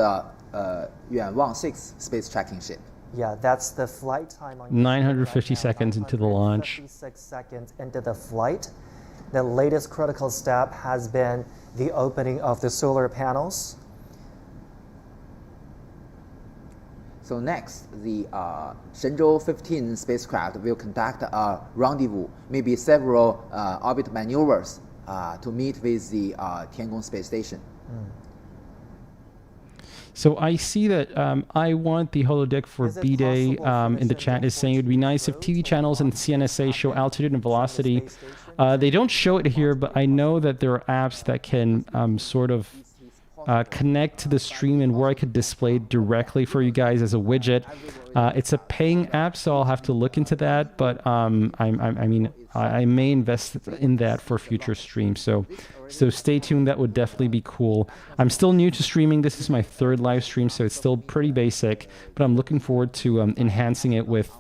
远望 6 space tracking ship. Yeah, that's the flight time on 950 seconds into the launch. 56 seconds into the flight. The latest critical step has been the opening of the solar panels. So next, the Shenzhou-15 spacecraft will conduct a rendezvous, maybe several orbit maneuvers to meet with the Tiangong space station. So I see that I want the holodeck for B-Day in the chat is saying it would be nice if TV channels and CNSA show altitude and velocity. They don't show it here, but I know that there are apps that can sort of connect to the stream and where I could display it directly for you guys as a widget. It's a paying app, so I'll have to look into that. But I may invest in that for future streams. So stay tuned. That would definitely be cool. I'm still new to streaming. This is my 3rd live stream, so it's still pretty basic. But I'm looking forward to enhancing it with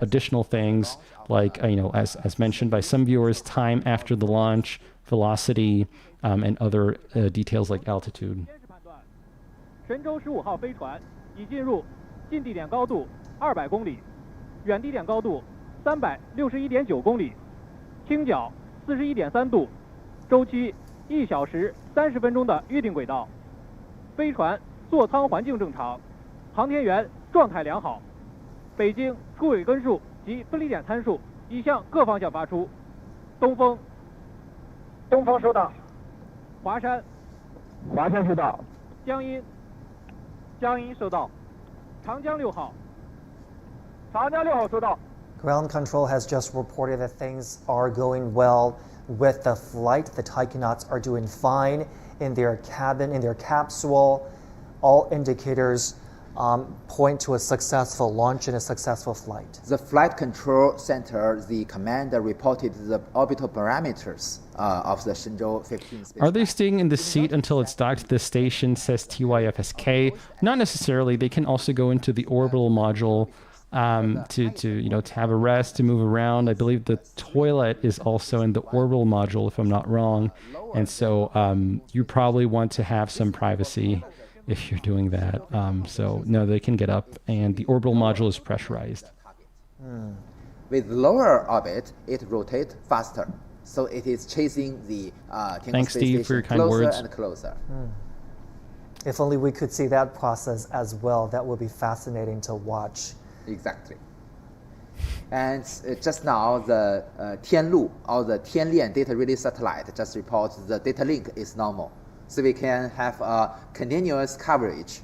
additional things like as mentioned by some viewers, time after the launch, velocity, and other details like altitude. 神舟15号飞船已进入近地点高度200公里，远地点高度361.9公里，倾角41.3度，周期1小时30分钟的预定轨道。飞船座舱环境正常，航天员状态良好。北京出轨根数及分离点参数已向各方向发出。东风收到。华山收到。江阴收到。长江6号收到。Ground control has just reported that things are going well with the flight. The taikonauts are doing fine in their cabin, in their capsule. All indicators point to a successful launch and a successful flight? The flight control center, the commander reported the orbital parameters of the Shenzhou-15 spacecraft. Are they staying in the seat until it's docked to the station, says TYFSK? Not necessarily. They can also go into the orbital module to have a rest, to move around. I believe the toilet is also in the orbital module, if I'm not wrong. And so you probably want to have some privacy if you're doing that. So no, they can get up, and the orbital module is pressurized. With lower orbit, it rotates faster. So it is chasing the Tiangong Thanks, space Steve, for your station kind closer words. and closer. If only we could see that process as well. That would be fascinating to watch. Exactly. And just now, the Tianlu or the Tianlian data relay satellite just reports the data link is normal. So we can have a continuous coverage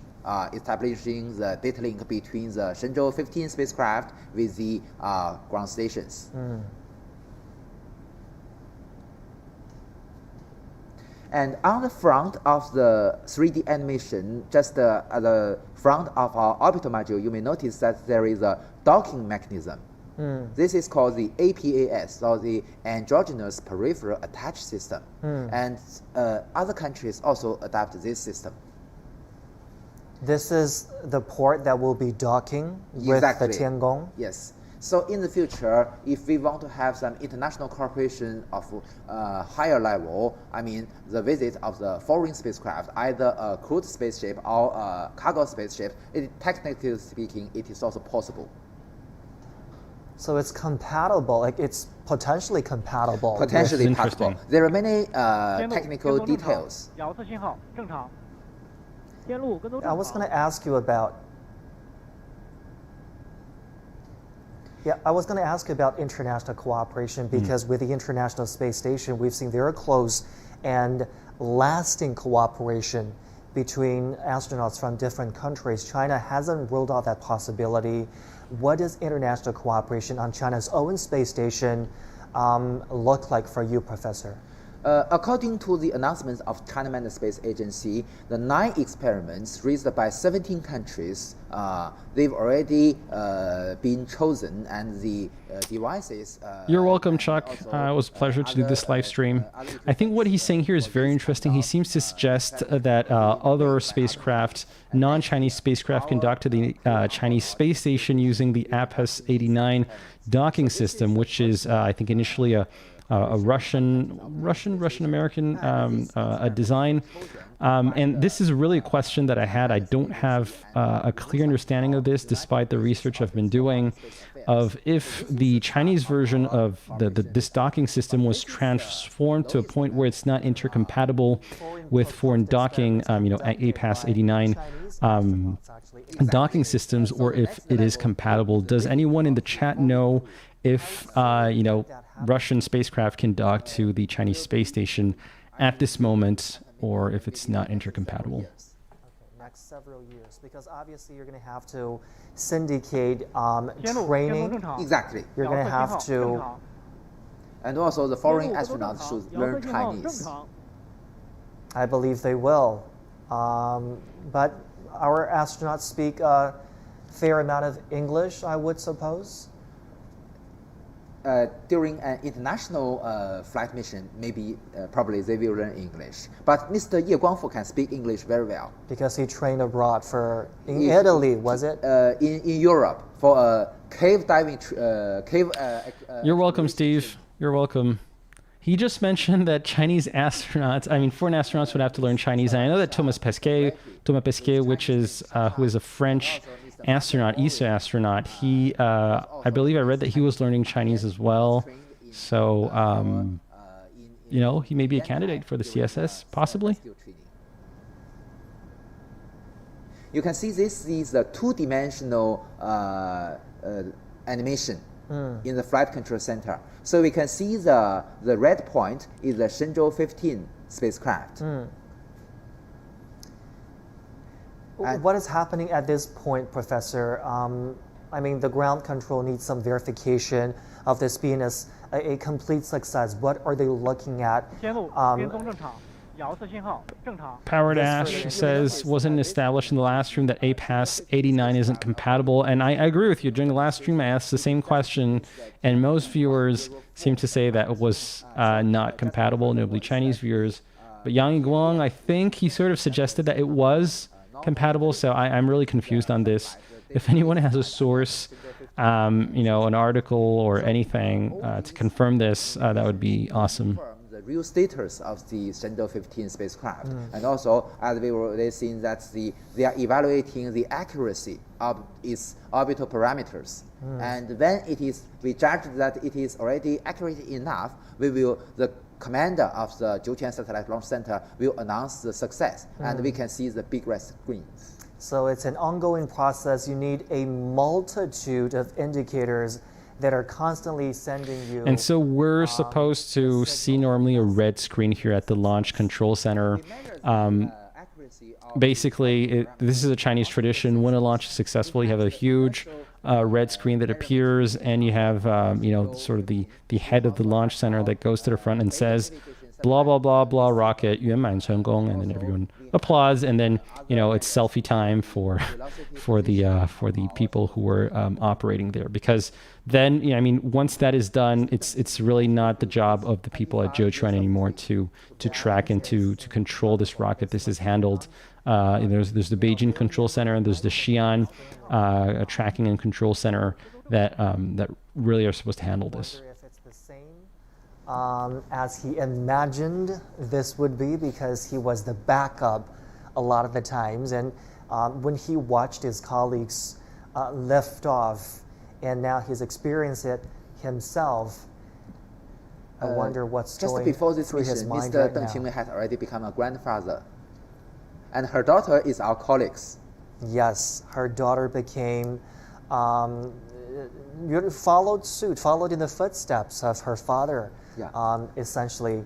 establishing the data link between the Shenzhou-15 spacecraft with the ground stations. And on the front of the 3D animation, just at the front of our orbital module, you may notice that there is a docking mechanism. This is called the APAS, or the Androgynous Peripheral Attach System. And other countries also adopt this system. This is the port that will be docking with the Tiangong? Yes. So in the future, if we want to have some international cooperation of higher level, I mean the visit of the foreign spacecraft, either a crewed spaceship or a cargo spaceship, technically speaking, it is also possible. So it's compatible, like it's potentially compatible. Potentially That's possible. interesting. There are many technical details. I was going to ask you about international cooperation, because with the International Space Station, we've seen very close and lasting cooperation between astronauts from different countries. China hasn't ruled out that possibility. What does international cooperation on China's own space station look like for you, Professor? According to the announcements of China Manned Space Agency, the 9 experiments raised by 17 countries, they've already been chosen, and the devices... You're welcome, Chuck. It was a pleasure to do this live stream. I think what he's saying here is very interesting. He seems to suggest that other spacecraft, non-Chinese spacecraft, can dock to the Chinese space station using the APAS-89 docking system, which is, I think, initially a Russian-American design. And this is really a question that I had. I don't have a clear understanding of this, despite the research I've been doing, of if the Chinese version of this docking system was transformed to a point where it's not intercompatible with foreign docking, APAS-89 docking systems, or if it is compatible. Does anyone in the chat know if Russian spacecraft can dock to the Chinese space station at this moment, or if it's not intercompatible? Okay, next several years, because obviously you're going to have to syndicate training. Exactly. You're going to have to... And also the foreign astronauts should learn Chinese. I believe they will. But our astronauts speak a fair amount of English, I would suppose. During an international flight mission, probably they will learn English. But Mr. Ye Guangfu can speak English very well. Because he trained abroad in Italy, was it? In Europe for a cave diving. You're welcome, Steve. You're welcome. He just mentioned that Chinese astronauts, foreign astronauts would have to learn Chinese. And I know that Thomas Pesquet, which is who is a French astronaut, ESA astronaut, he, I believe I read that he was learning Chinese as well. So, he may be a candidate for the CSS, possibly. You can see this is a two-dimensional animation in the flight control center. So we can see the red point is the Shenzhou-15 spacecraft. What is happening at this point, Professor? The ground control needs some verification of this being a complete success. What are they looking at? 遥测信号正常。 Power Dash says, wasn't established in the last stream that APAS 89 isn't compatible. And I agree with you. During the last stream, I asked the same question, and most viewers seem to say that it was not compatible, notably Chinese viewers. But Yang Guang, I think he sort of suggested that it was compatible, so I'm really confused on this. If anyone has a source, you know, an article or anything to confirm this, that would be awesome. The real status of the Shenzhou-15 spacecraft, and also as we were already seeing that they are evaluating the accuracy of its orbital parameters, and when we judge that it is already accurate enough, the commander of the Jiuquan Satellite Launch Center will announce the success, and we can see the big red screen. So it's an ongoing process. You need a multitude of indicators that are constantly sending you. And so we're supposed to see normally a red screen here at the Launch Control Center. Basically, this is a Chinese tradition. When a launch is successful, you have a huge red screen that appears, and you have, you know, sort of the head of the launch center that goes to the front and says, blah, blah, blah, blah, rocket, 圆满成功, and then everyone applauds, and then, you know, it's selfie time for the people who were operating there. Because then, you know, I mean, once that is done, it's really not the job of the people at Jiuquan anymore to track and to control this rocket. This is handled. There's the Beijing Control Center, and there's the Xi'an Tracking and Control Center that really are supposed to handle this. If it's the same as he imagined this would be, because he was the backup a lot of the times, and when he watched his colleagues lift off, and now he's experienced it himself, I wonder what's going before this through his mission, mind Mr. right Deng now. Qingwei had already become a grandfather, and her daughter is our colleagues. Yes, her daughter became, followed in the footsteps of her father, essentially.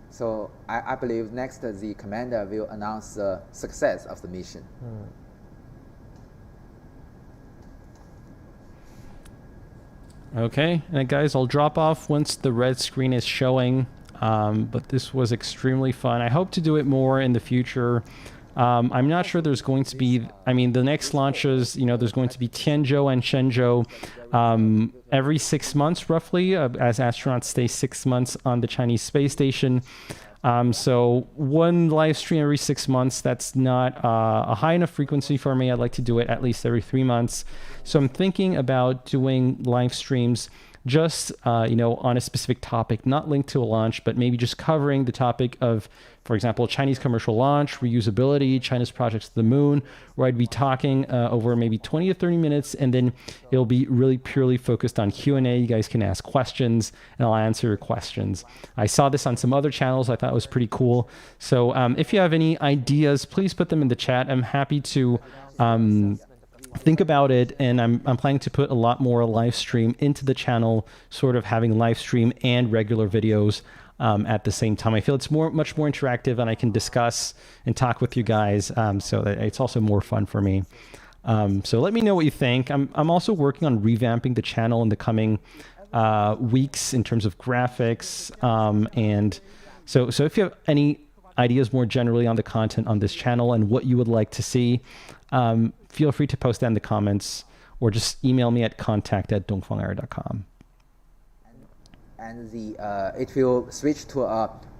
So I believe next the commander will announce the success of the mission. Okay, and guys, I'll drop off once the red screen is showing, but this was extremely fun. I hope to do it more in the future. I'm not sure there's going to be, I mean, the next launches, you know, there's going to be Tianzhou and Shenzhou every 6 months, roughly, as astronauts stay 6 months on the Chinese space station. So one live stream every 6 months, that's not a high enough frequency for me. I'd like to do it at least every 3 months. So I'm thinking about doing live streams just, you know, on a specific topic, not linked to a launch, but maybe just covering the topic of, for example, Chinese commercial launch, reusability, China's projects to the moon, where I'd be talking over maybe 20 to 30 minutes, and then it'll be really purely focused on Q&A. You guys can ask questions, and I'll answer your questions. I saw this on some other channels. I thought it was pretty cool. So if you have any ideas, please put them in the chat. I'm happy to think about it, and I'm planning to put a lot more live stream into the channel, sort of having live stream and regular videos at the same time. I feel it's much more interactive, and I can discuss and talk with you guys, so that it's also more fun for me. So let me know what you think. I'm also working on revamping the channel in the coming weeks in terms of graphics, and so if you have any ideas more generally on the content on this channel and what you would like to see, feel free to post that in the comments, or just email me at contact@dongfangair.com. And it will switch to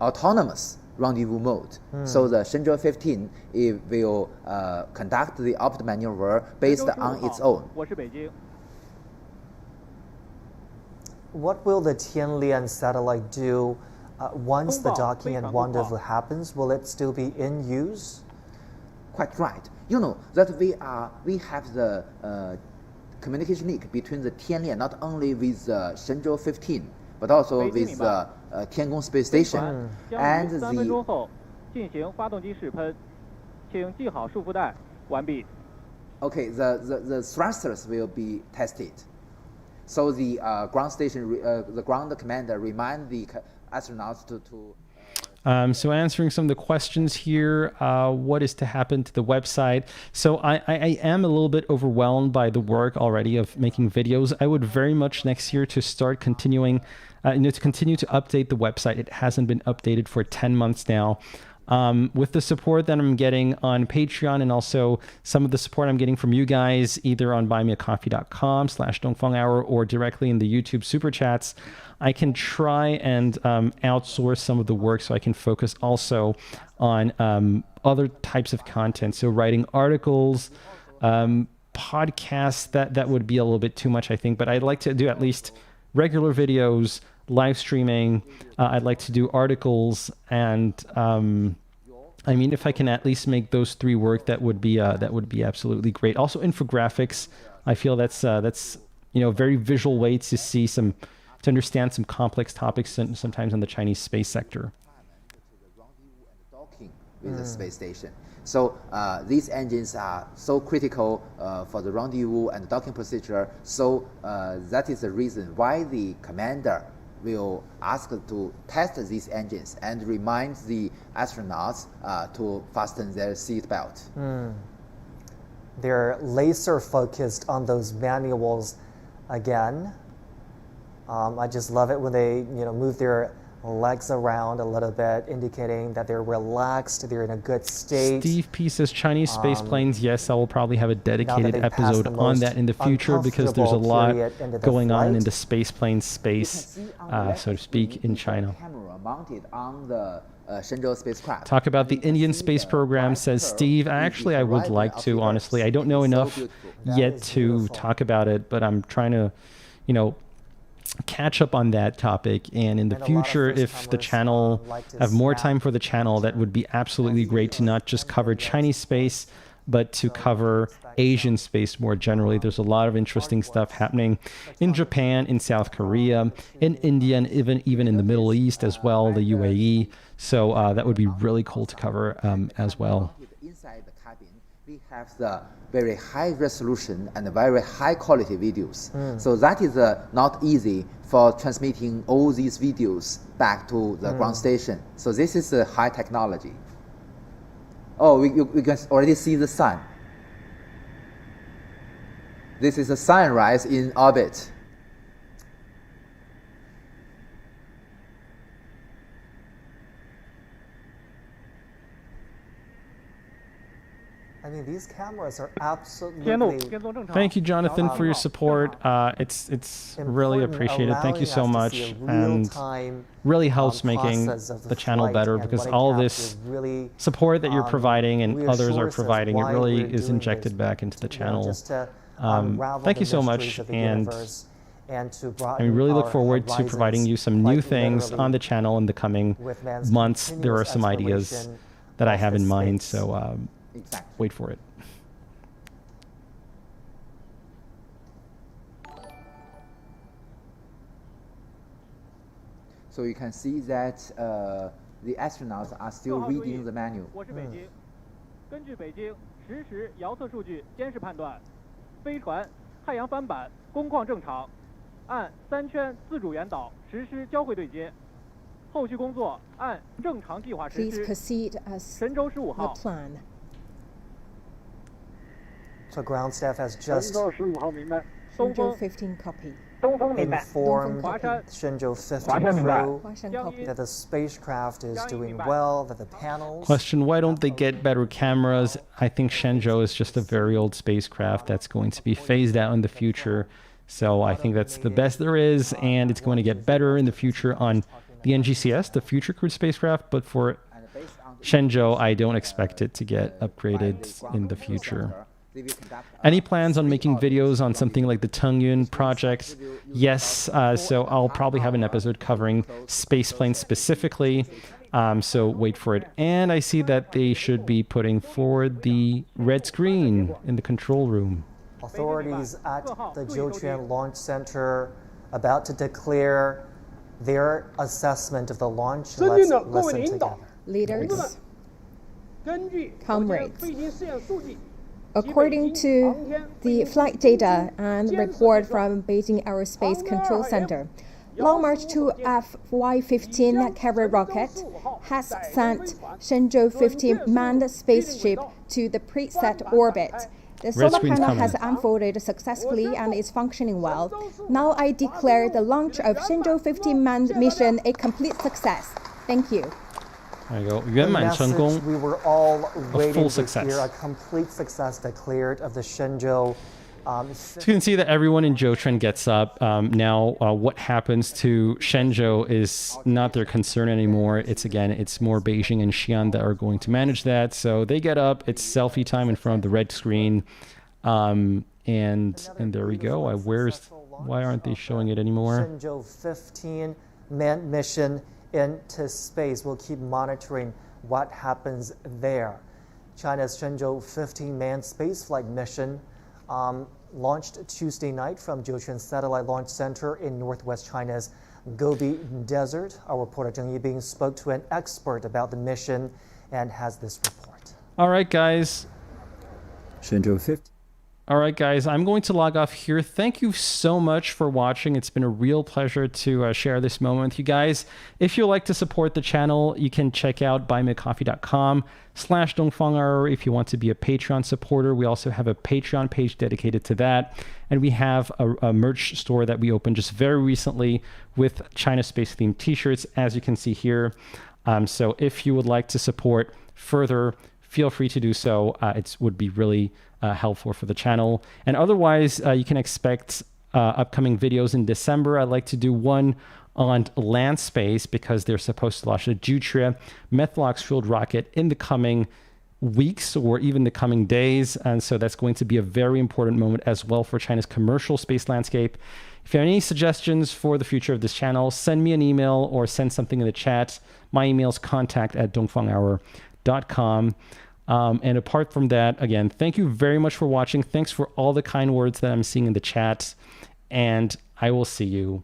autonomous rendezvous mode. So the Shenzhou-15, it will conduct the orbit maneuver based on its own. 我是北京。 What will the Tianlian satellite do once the docking and rendezvous happens? Will it still be in use? Quite right. You know that we have the communication link between the Tianlian, not only with Shenzhou-15, but also with Tiangong Space Station. 将于 And 3分钟 the 后进行发动机试喷，请系好束缚带。完毕。 okay, the thrusters will be tested. So the ground station, the ground commander remind the astronauts to So answering some of the questions here, what is to happen to the website? So I am a little bit overwhelmed by the work already of making videos. I would very much next year to start continuing, to continue to update the website. It hasn't been updated for 10 months now. With the support that I'm getting on Patreon and also some of the support I'm getting from you guys, either on buymeacoffee.com/dongfanghour or directly in the YouTube super chats, I can try and outsource some of the work so I can focus also on other types of content. So writing articles, podcasts, that would be a little bit too much, I think, but I'd like to do at least regular videos, live streaming. I'd like to do articles, and I mean, if I can at least make those three work, that would be absolutely great. Also, infographics. I feel that's a very visual way to see to understand some complex topics sometimes in the Chinese space sector. Docking with the space station. So these engines are so critical for the rendezvous and docking procedure. So that is the reason why the commander will ask to test these engines and remind the astronauts to fasten their seat belt. They're laser focused on those manuals again. I just love it when they move their legs around a little bit, indicating that they're relaxed, they're in a good state. Steve P says Chinese space planes. Yes, I will probably have a dedicated episode on that in the future because there's a lot going on in the space plane space, so to speak, in China. Camera mounted on the Shenzhou spacecraft. Talk about the Indian space program, says Steve. Actually, I would like to, honestly. I don't know enough yet to talk about it, but I'm trying to, catch up on that topic, and in the future, if the channel have more time for the channel, that would be absolutely great to not just cover Chinese space, but to cover Asian space more generally. There's a lot of interesting stuff happening in Japan, in South Korea, in India, and even in the Middle East as well, the UAE. So that would be really cool to cover as well. Inside the cabin, we have the very high resolution and very high quality videos. So that is not easy for transmitting all these videos back to the ground station. So this is a high technology. Oh, we can already see the sun. This is a sunrise in orbit. I mean, these cameras are absolutely... Thank you, Jonathan, for your support. It's really appreciated. Thank you so much, and really helps making the channel better, because all of this support that you're providing and others are providing, it really is injected back into the channel. Thank you so much, and I really look forward to providing you some new things on the channel in the coming months. There are some ideas that I have in mind, so wait for it. So you can see that the astronauts are still reading the manual. 我是北京，根据北京实时遥测数据监视判断，飞船太阳帆板工况正常，按3圈自主原导实施交会对接，后续工作按正常计划实 Please 施。 proceed as 神舟15 the 号 plan. So ground staff has just 15号明白。 Shenzhou-15 copy. informed Dongfang Shenzhou-15 crew Huashan copy. that the spacecraft is doing well, that the panels... Question, why don't they get better cameras? I think Shenzhou is just a very old spacecraft that's going to be phased out in the future. So I think that's the best there is, and it's going to get better in the future on the NGCS, the Future Crewed spacecraft, but for Shenzhou, I don't expect it to get upgraded in the future. Any plans on making videos on something like the Tengyun project? Yes, so I'll probably have an episode covering spaceplanes specifically, so wait for it. And I see that they should be putting forward the red screen in the control room. Authorities at the Jiuquan Launch Center about to declare their assessment of the launch. Let's listen together. Leaders, comrades, according to the flight data and report from Beijing Aerospace Control Center, Long March 2 FY-15 carrier rocket has sent Shenzhou-15 manned spaceship to the preset orbit. The solar panel has unfolded successfully and is functioning well. Now I declare the launch of Shenzhou-15 manned mission a complete success. Thank you. There you go. 圆满成功. We were all waiting full to success. hear a complete success declared of the Shenzhou. So you can see that everyone in Jiuquan gets up. Now, what happens to Shenzhou is not their concern anymore. It's more Beijing and Xi'an that are going to manage that. So they get up. It's selfie time in front of the red screen. And there we go. Why aren't they showing it anymore? Shenzhou-15 manned mission into space. We'll keep monitoring what happens there. China's Shenzhou-15 manned spaceflight mission launched Tuesday night from Jiuquan Satellite Launch Center in northwest China's Gobi Desert. Our reporter Zheng Yibing spoke to an expert about the mission and has this report. All right, guys. Shenzhou-15. All right, guys, I'm going to log off here. Thank you so much for watching. It's been a real pleasure to share this moment with you guys. If you'd like to support the channel, you can check out buymeacoffee.com/Dongfang. If you want to be a Patreon supporter, we also have a Patreon page dedicated to that. And we have a merch store that we opened just very recently with China Space themed t-shirts, as you can see here. So if you would like to support further, feel free to do so. It would be really helpful for the channel. And otherwise, you can expect upcoming videos in December. I'd like to do one on land space because they're supposed to launch a Jiuquan Methalox fueled rocket in the coming weeks or even the coming days. And so that's going to be a very important moment as well for China's commercial space landscape. If you have any suggestions for the future of this channel, send me an email or send something in the chat. My email is contact@dongfanghour.com. And apart from that, again, thank you very much for watching. Thanks for all the kind words that I'm seeing in the chat. And I will see you